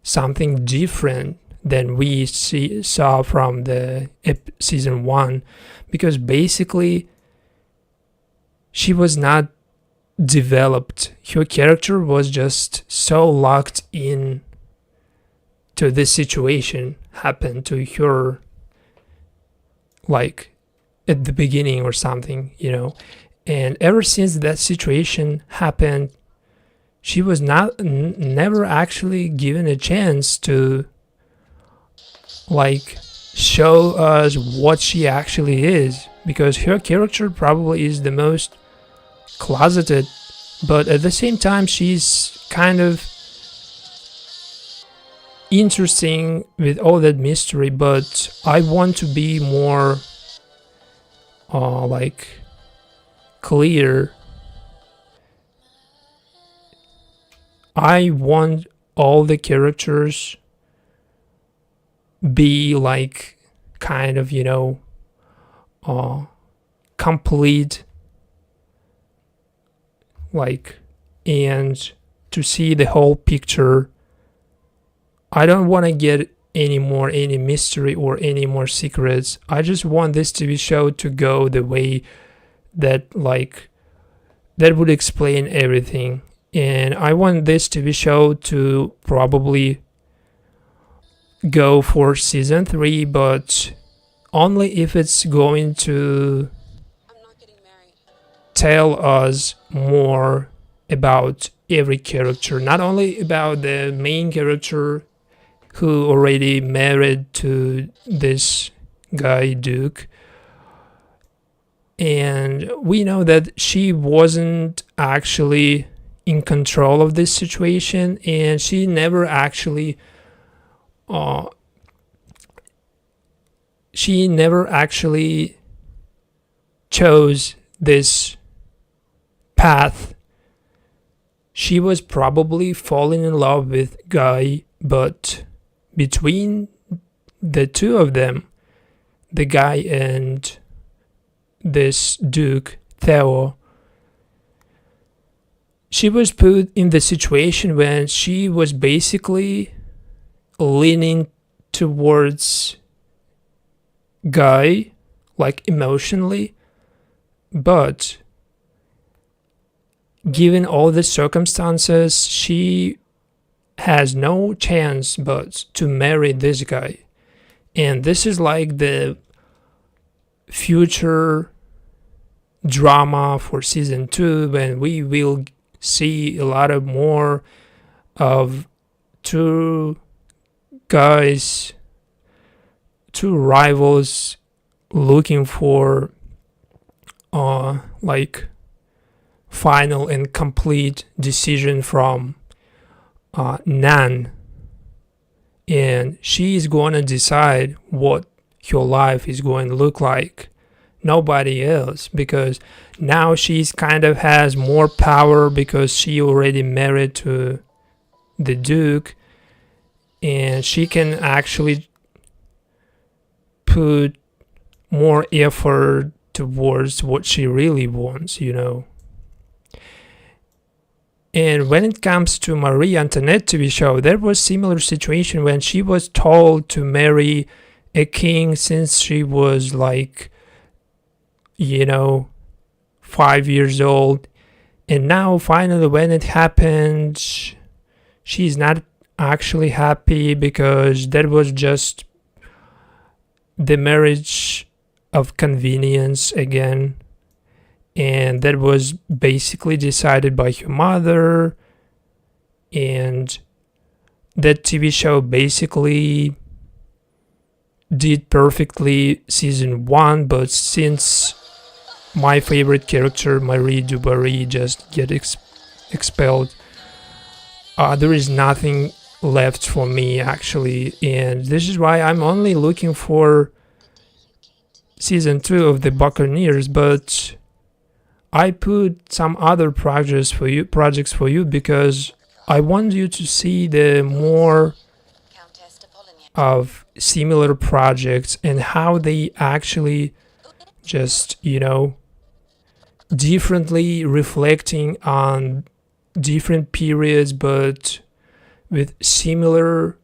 something different than we saw from the season 1, because basically she was not developed. Her character was just so locked in to this situation happened to her, like at the beginning or something, and ever since that situation happened, she was never actually given a chance to like show us what she actually is, because her character probably is the most closeted, but at the same time she's kind of interesting with all that mystery. But I want to be more clear. I want all the characters be like kind of complete, and to see the whole picture. I don't want to get any mystery or any more secrets. I just want this TV show to go the way that would explain everything. And I want this TV show to probably go for season 3, but only if it's going to tell us more about every character, not only about the main character who already married to this guy Duke. And we know that she wasn't actually in control of this situation, and she never actually chose this path. She was probably falling in love with Guy, but between the two of them, the guy and this Duke, Theo, she was put in the situation when she was basically leaning towards Guy, like emotionally, but given all the circumstances, she has no chance but to marry this guy. And this is like the future drama for season 2, when we will see a lot of more of two guys, two rivals looking for like final and complete decision from Nan, and she is going to decide what your life is going to look like, nobody else, because now she's kind of has more power because she already married to the Duke, and she can actually put more effort towards what she really wants, you know. And when it comes to Marie Antoinette TV show, there was similar situation when she was told to marry a king since she was like, 5 years old. And now finally when it happened, she's not actually happy because that was just the marriage of convenience again. And that was basically decided by her mother, and that TV show basically did perfectly season 1, but since my favorite character Marie du Barry just get expelled, there is nothing left for me actually, and this is why I'm only looking for season 2 of the Buccaneers. But I put some other projects for you because I want you to see the more of similar projects and how they actually just, differently reflecting on different periods, but with similar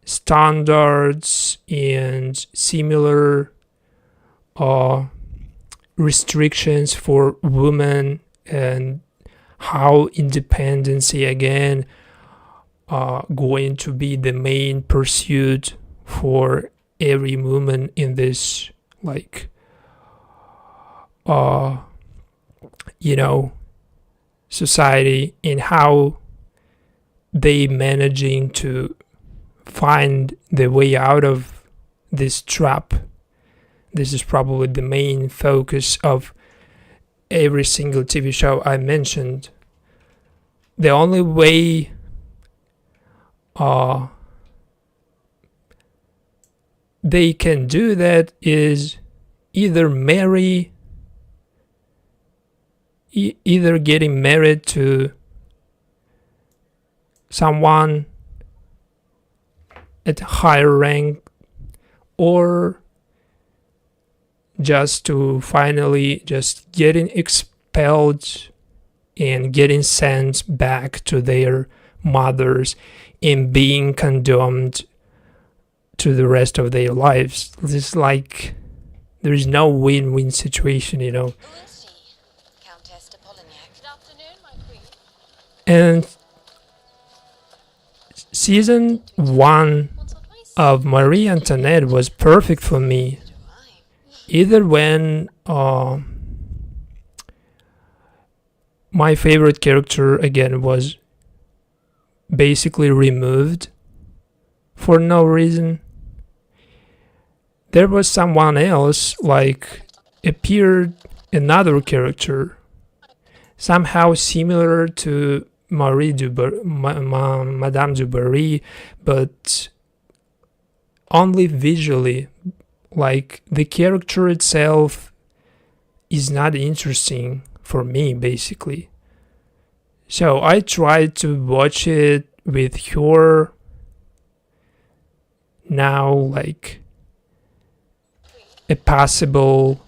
standards and similar restrictions for women, and how independency again going to be the main pursuit for every woman in this society, and how they managing to find the way out of this trap. This is probably the main focus of every single TV show I mentioned. The only way they can do that is either getting married to someone at higher rank, or just to finally just getting expelled and getting sent back to their mothers and being condemned to the rest of their lives. This is like There is no win-win situation, you know. And season 1 of Marie Antoinette was perfect for me. Either when my favorite character again was basically removed for no reason, there was someone else, like appeared another character somehow similar to Madame du Barry, but only visually. Like the character itself is not interesting for me, basically. So I tried to watch it with her now, like a possible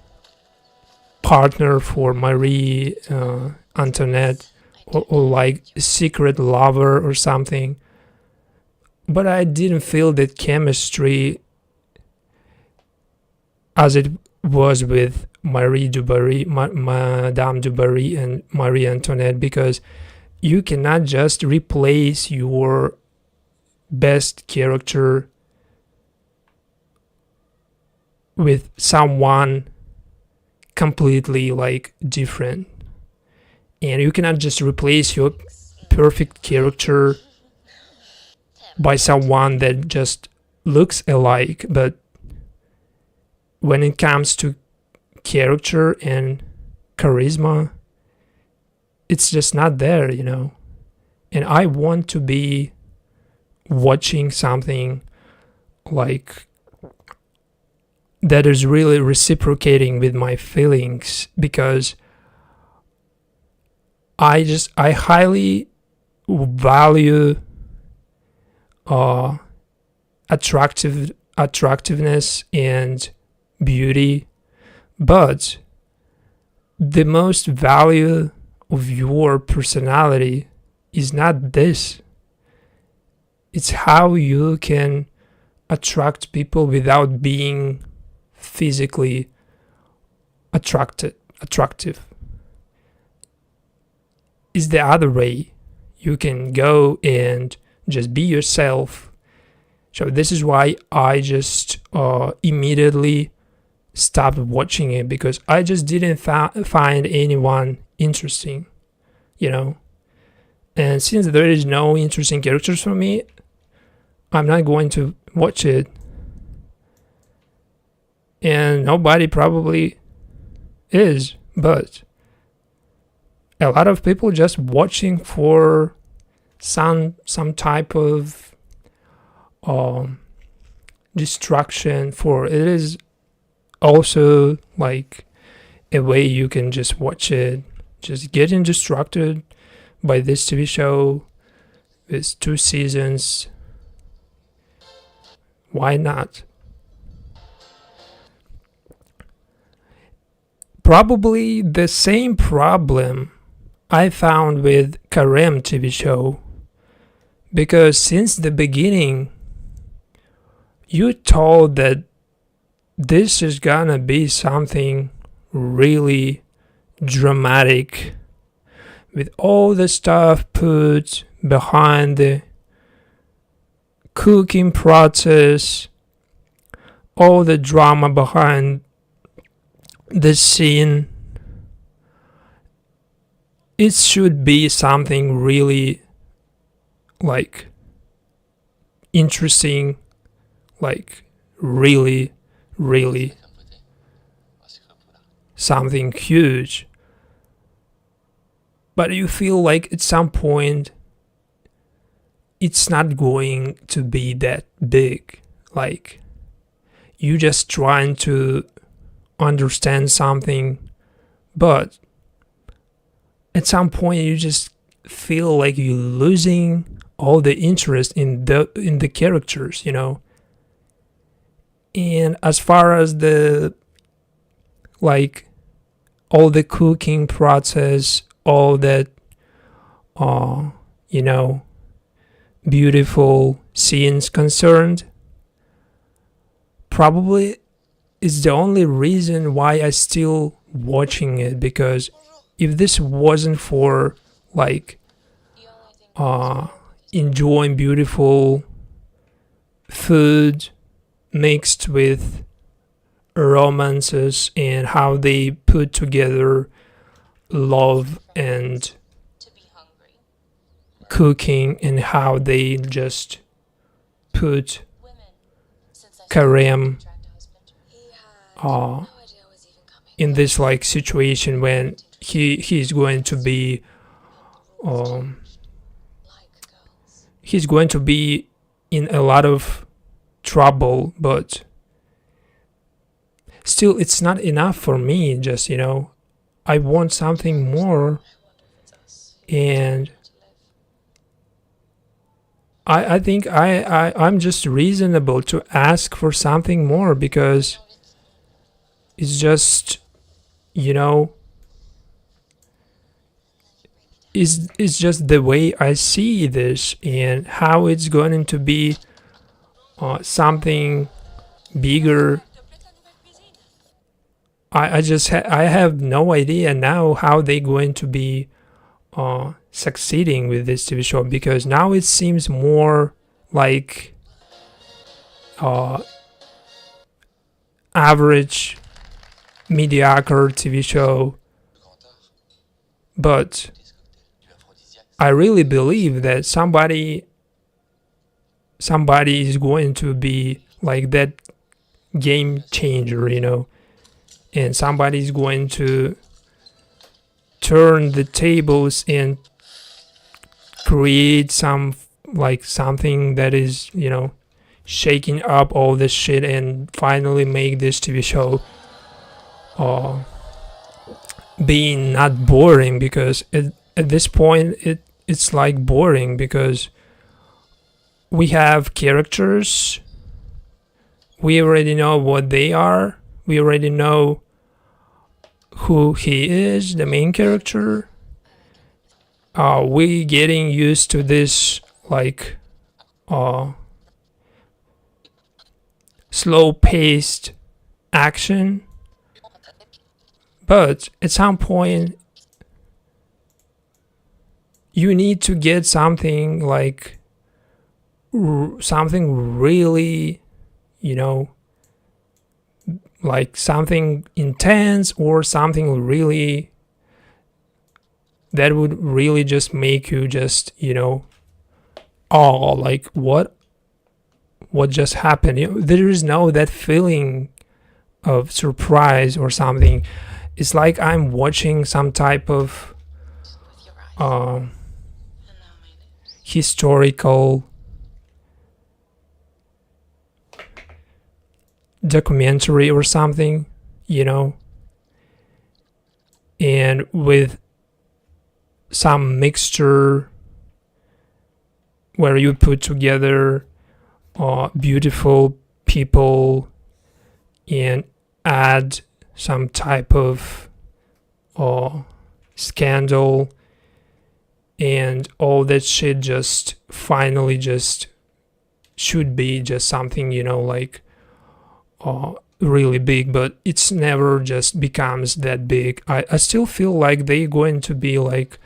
partner for Marie Antoinette, or like a secret lover or something. But I didn't feel that chemistry as it was with Marie du Barry, Madame du Barry and Marie Antoinette, because you cannot just replace your best character with someone completely like different. And you cannot just replace your perfect character by someone that just looks alike, but when it comes to character and charisma, it's just not there, you know. And I want to be watching something like that is really reciprocating with my feelings, because I highly value attractiveness and beauty, but the most value of your personality is not this. It's how you can attract people without being physically attractive. Is the other way. You can go and just be yourself. So this is why I just immediately stopped watching it, because I just didn't find anyone interesting, you know. And since there is no interesting characters for me, I'm not going to watch it. And nobody probably is, but a lot of people just watching for some type of distraction. For it is also like a way you can just watch it, just getting distracted by this TV show with 2 seasons. Why not? Probably the same problem I found with Karem TV show, because since the beginning you told that this is gonna be something really dramatic, with all the stuff put behind the cooking process, all the drama behind the scene. It should be something really like interesting, like really something huge. But you feel like at some point it's not going to be that big. Like you just trying to understand something, but at some point you just feel like you're losing all the interest in the characters, you know. And as far as the like all the cooking process, all that you know, beautiful scenes concerned, probably is the only reason why I still watching it, because if this wasn't for like enjoying beautiful food mixed with romances and how they put together love and cooking and how they just put Kareem in this like situation when he's going to be he's going to be in a lot of trouble, but still it's not enough for me. Just I want something more, and I think I'm just reasonable to ask for something more, because it's just it's just the way I see this and how it's going to be something bigger. I have no idea now how they going to be succeeding with this TV show, because now it seems more like average, mediocre TV show. But I really believe that somebody is going to be like that game changer, and somebody is going to turn the tables and create something that is shaking up all this shit and finally make this TV show being not boring, because at this point it's like boring, because we have characters, we already know what they are, we already know who he is, the main character. We getting used to this like slow paced action, but at some point you need to get something like something really like something intense, or something really that would really just make you just like what just happened. There is no that feeling of surprise or something. It's like I'm watching some type of historical documentary or something, and with some mixture where you put together beautiful people and add some type of scandal, and all that shit just finally just should be just something like really big, but it's never just becomes that big. I still feel like they're going to be like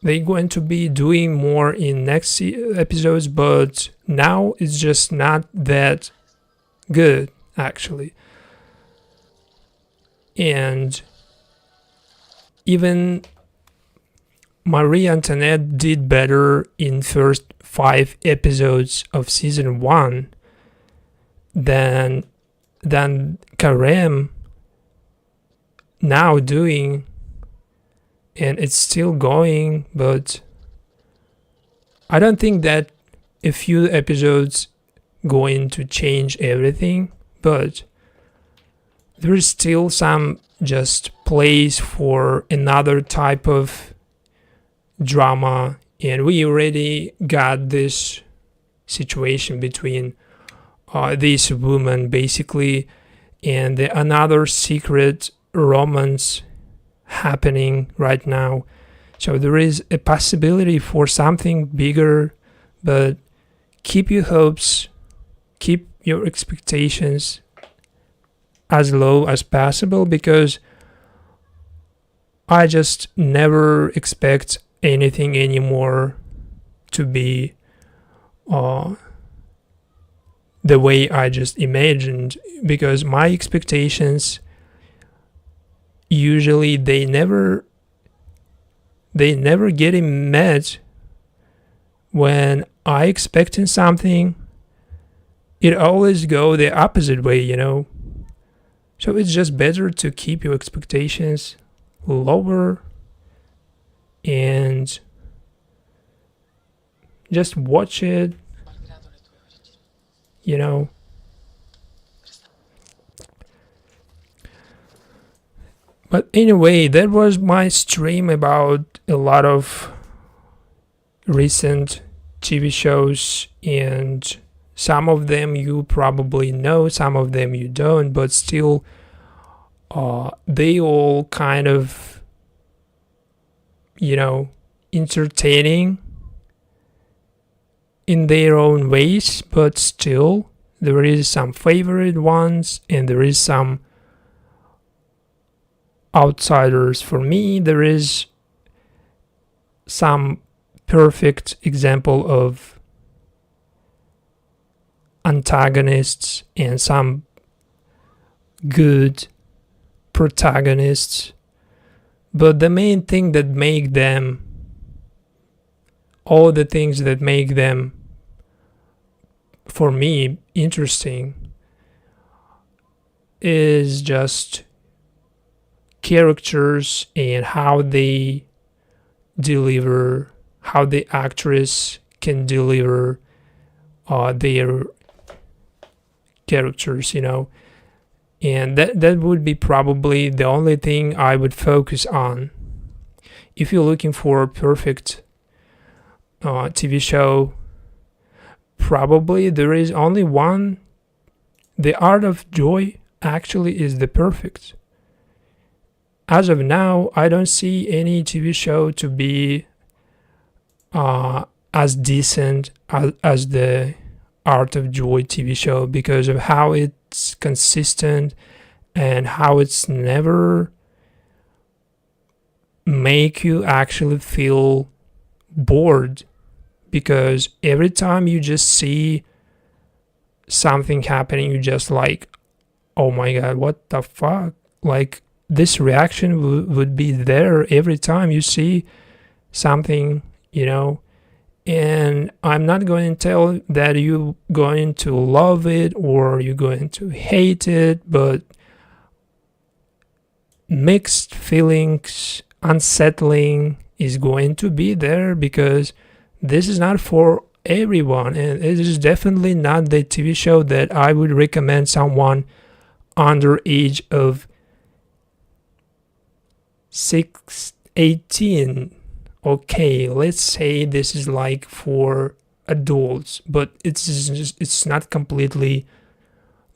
they're going to be doing more in next episodes, but now it's just not that good actually. And even Marie Antoinette did better in first 5 episodes of season 1 than Kareem now doing, and it's still going, but I don't think that a few episodes going to change everything, but there's still some just place for another type of drama, and we already got this situation between this woman basically and another secret romance happening right now. So there is a possibility for something bigger, but keep your hopes, keep your expectations as low as possible, because I just never expect anything anymore to be the way I just imagined, because my expectations usually they never getting met. When I expecting something, it always go the opposite way, you know. So it's just better to keep your expectations lower and just watch it, you know. But anyway, that was my stream about a lot of recent TV shows, and some of them you probably know, some of them you don't, but still they all kind of, you know, entertaining in their own ways, but still there is some favorite ones and there is some outsiders. For me, there is some perfect example of antagonists and some good protagonists, but the main thing that make them, all the things that make them for me interesting, is just characters and how they deliver, how the actress can deliver their characters, you know. And that would be probably the only thing I would focus on. If you're looking for a perfect TV show, probably there is only one. The Art of Joy actually is the perfect. As of now, I don't see any TV show to be as decent as the Art of Joy TV show, because of how it's consistent and how it's never make you actually feel bored, because every time you just see something happening, you just like, oh my god, what the fuck, like this reaction would be there every time you see something, you know. And I'm not going to tell that you're going to love it or you're going to hate it, but mixed feelings, unsettling is going to be there, because this is not for everyone, and it is definitely not the TV show that I would recommend someone under age of 18. Okay, let's say this is like for adults, but it's not completely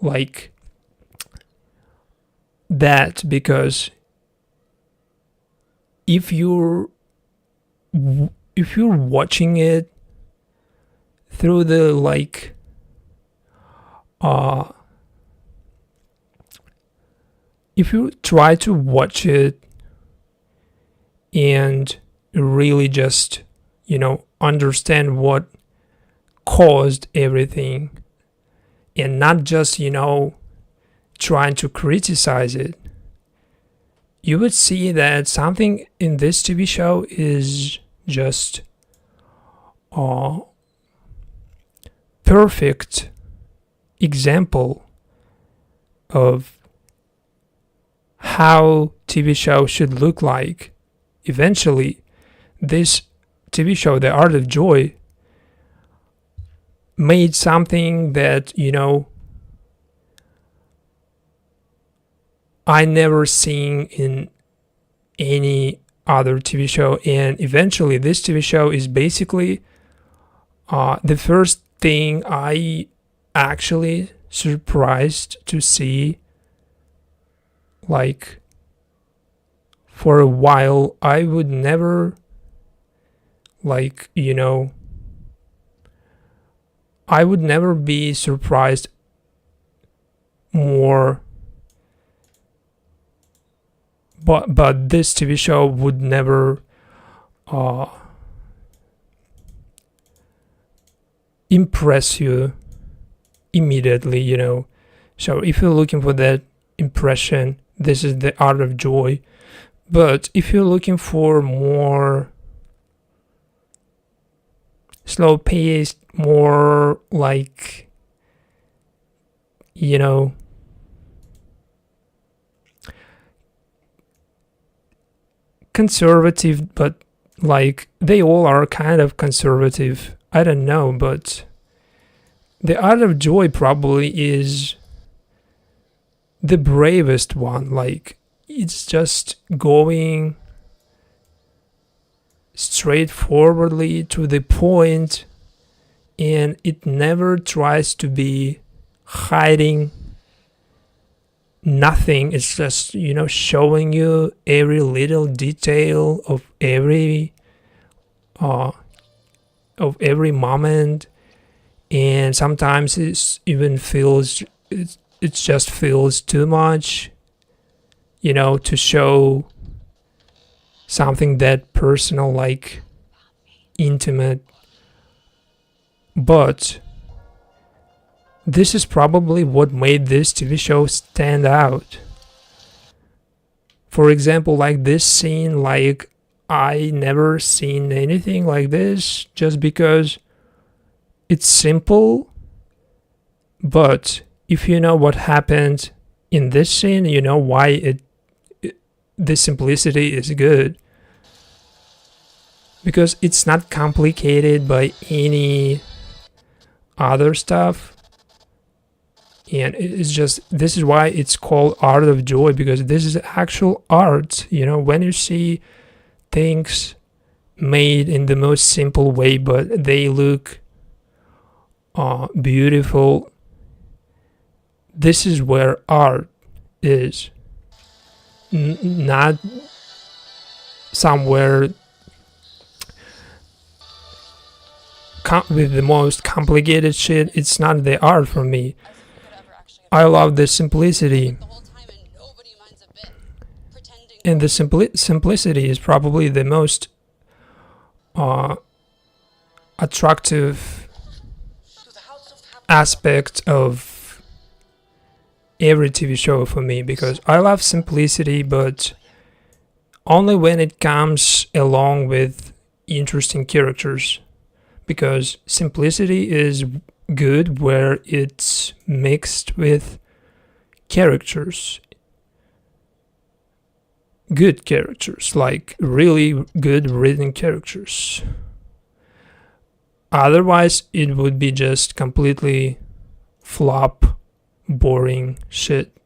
like that, because if you're watching it through the like if you try to watch it and really just, you know, understand what caused everything, and not just, you know, trying to criticize it, you would see that something in this TV show is just a perfect example of how TV show should look like. Eventually, this TV show, The Art of Joy, made something that, you know, I never seen in any other TV show. And eventually this TV show is basically the first thing I actually surprised to see. Like, for a while I would never, like, you know, I would never be surprised more, but this TV show would never uh, impress you immediately, you know. So if you're looking for that impression, this is The Art of Joy. But if you're looking for more slow paced, more like, you know, conservative, but like they all are kind of conservative. I don't know, but The Art of Joy probably is the bravest one. Like, it's just going straightforwardly to the point, and it never tries to be hiding nothing. It's just, you know, showing you every little detail of every moment, and sometimes it just feels too much, you know, to show something that personal, like intimate. But this is probably what made this TV show stand out. For example, like this scene, like I never seen anything like this, just because it's simple, but if you know what happened in this scene, you know why the simplicity is good. Because it's not complicated by any other stuff. And it's just, this is why it's called Art of Joy, because this is actual art. You know, when you see things made in the most simple way, but they look beautiful, this is where art is. Not somewhere with the most complicated shit. It's not the art for me. I love the simplicity, and the simplicity is probably the most attractive aspect of every TV show for me, because I love simplicity, but only when it comes along with interesting characters. Because simplicity is good where it's mixed with characters, good characters, like really good written characters. Otherwise it would be just completely flop, boring shit.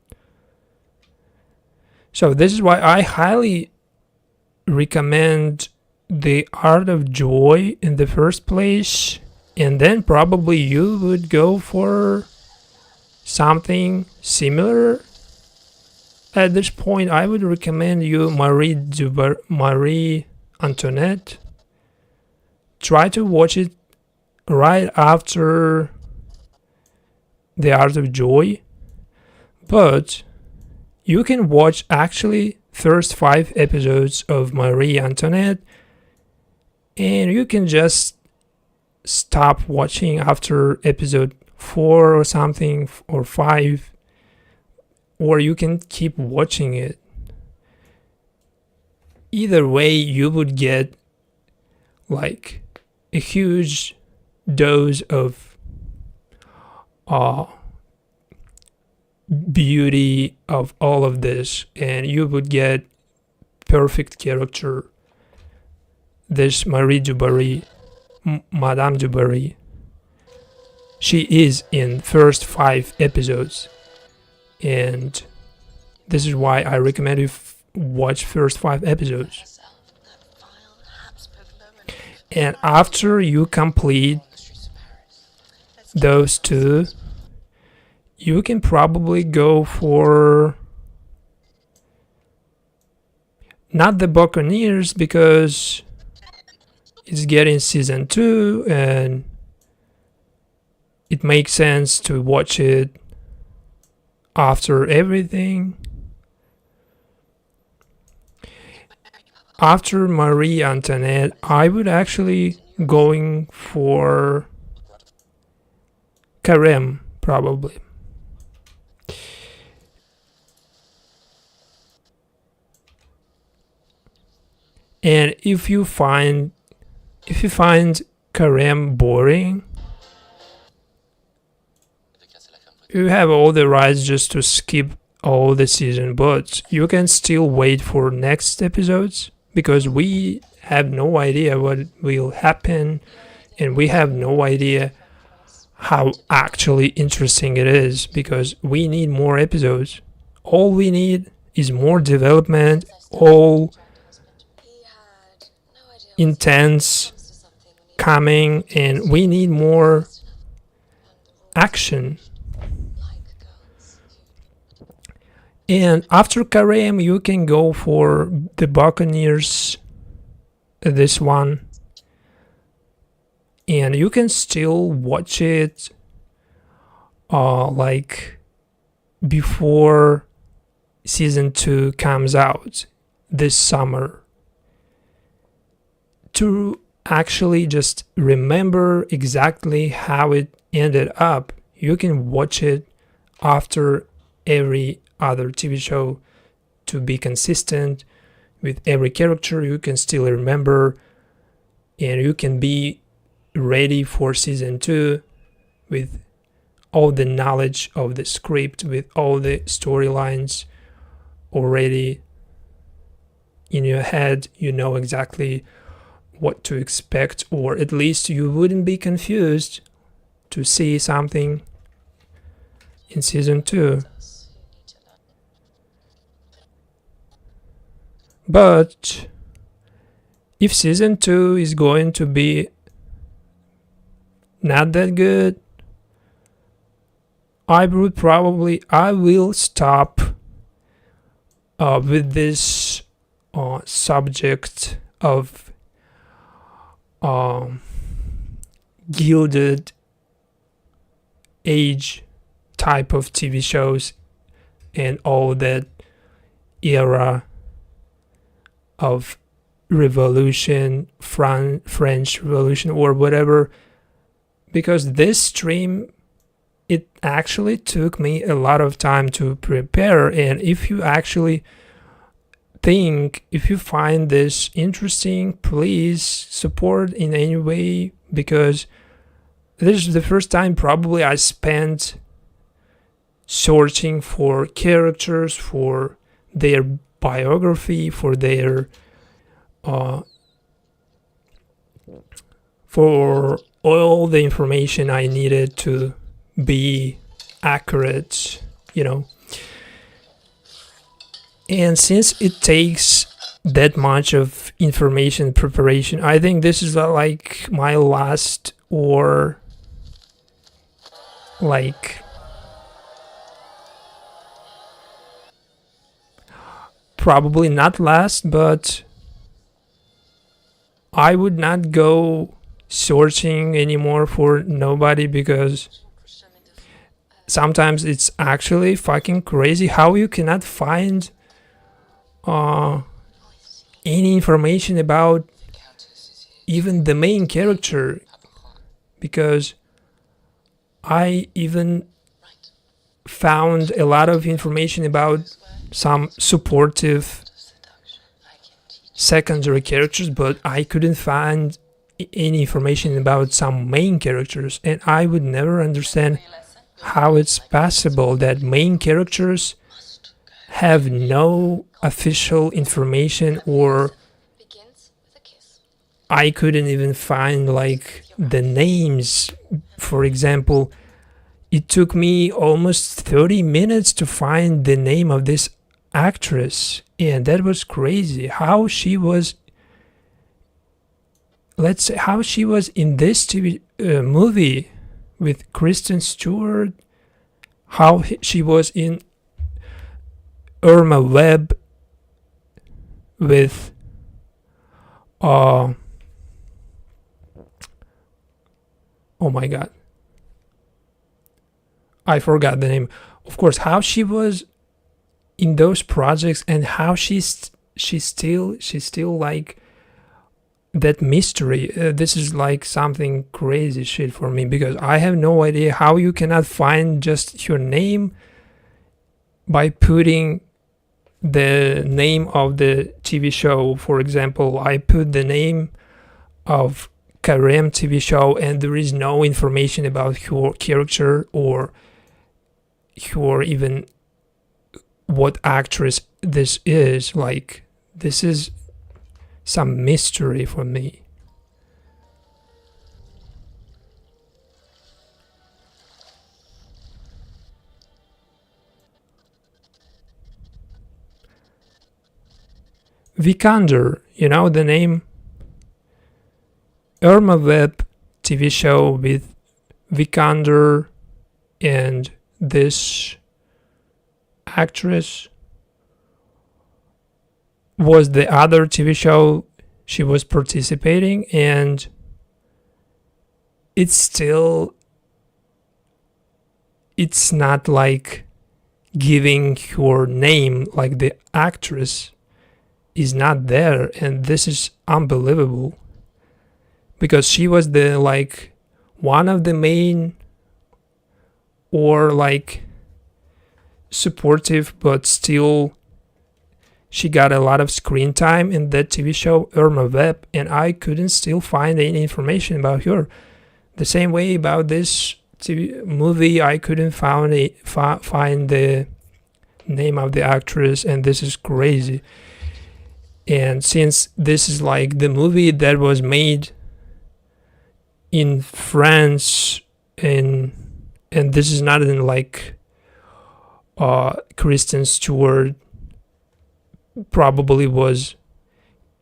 So this is why I highly recommend The Art of Joy in the first place, and then probably you would go for something similar. At this point, I would recommend you Marie Antoinette. Try to watch it right after The Art of Joy, but you can watch actually first 5 episodes of Marie Antoinette, and you can just stop watching after episode 4 or something, or 5, or you can keep watching it. Either way, you would get like a huge dose of beauty of all of this, and you would get perfect character. This Marie du Barry, Madame du Barry, she is in first 5 episodes, and this is why I recommend you watch first 5 episodes. And after you complete those 2, you can probably go for not the Buccaneers, because it's getting season 2 and it makes sense to watch it after everything, after Marie Antoinette, I would actually going for Carême, probably. And if you find Carême boring, you have all the rights just to skip all the season, but you can still wait for next episodes because we have no idea what will happen, and we have no idea how actually interesting it is because we need more episodes. All we need is more development, all intense coming, and we need more action. And after Carême, you can go for the Buccaneers, this one, and you can still watch it like before season 2 comes out this summer, to actually just remember exactly how it ended up. You can watch it after every other TV show to be consistent with every character. You can still remember, and you can be ready for season 2 with all the knowledge of the script, with all the storylines already in your head. You know exactly what to expect, or at least you wouldn't be confused to see something in season 2. But if season 2 is going to be not that good, I will stop with this subject of gilded age type of TV shows and all that era of revolution, French Revolution, or whatever, because this stream, it actually took me a lot of time to prepare. And if you actually if you find this interesting, please support in any way, because this is the first time probably I spent searching for characters, for their biography, for their for all the information I needed to be accurate, And since it takes that much of information preparation, I think this is like my last, or like probably not last, but I would not go searching anymore for nobody, because sometimes it's actually fucking crazy how you cannot find any information about even the main character, because I even found a lot of information about some supportive secondary characters, but I couldn't find any information about some main characters, and I would never understand how it's possible that main characters have no official information, or I couldn't even find like the names. For example, it took me almost 30 minutes to find the name of this actress, and that was crazy. How she was, let's say, how she was in this TV movie with Kristen Stewart, how she was in Irma Webb with oh my god, I forgot the name. of course, how she was in those projects, and how she's still like that mystery. This is like something crazy shit for me, because I have no idea how you cannot find just your name by putting the name of the TV show. For example, I put the name of Karem TV show, and there is no information about her character or her even what actress this is. Like, this is some mystery for me. Vikander, you know the name? Irma Web TV show with Vikander and this actress was the other TV show she was participating, and it's not like giving her name, like the actress is not there, and this is unbelievable, because she was the like one of the main or like supportive, but still she got a lot of screen time in that TV show, Irma Web, and I couldn't still find any information about her. The same way about this TV movie, I couldn't find the name of the actress, and this is crazy. And since this is like the movie that was made in France, and this is not in like Kristen Stewart probably was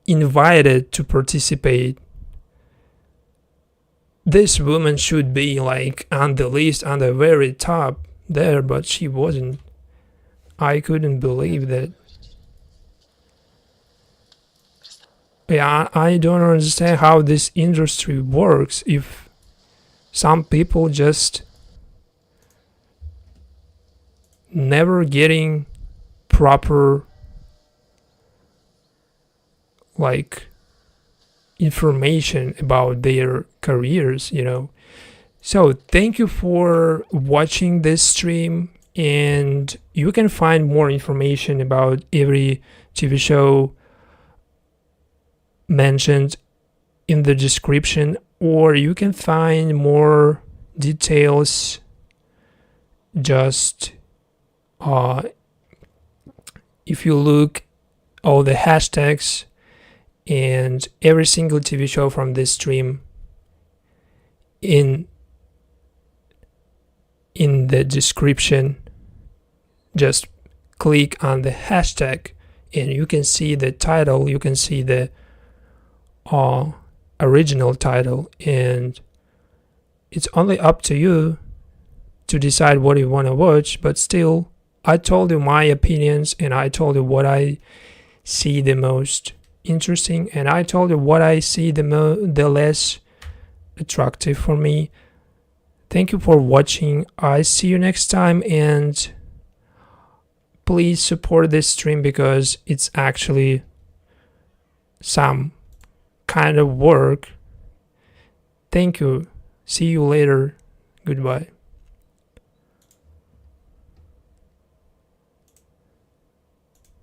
invited to participate, this woman should be like on the list, on the very top there, but she wasn't. I couldn't believe that. Yeah, I don't understand how this industry works. If some people just never getting proper like information about their careers, you know. So thank you for watching this stream, and you can find more information about every TV show mentioned in the description, or you can find more details just if you look all the hashtags and every single TV show from this stream in the description. Just click on the hashtag and you can see the title, you can see the original title, and it's only up to you to decide what you want to watch. But still, I told you my opinions, and I told you what I see the most interesting, and I told you what I see the less attractive for me. Thank you for watching. I see you next time, and please support this stream because it's actually some kind of work. Thank you. See you later. Goodbye.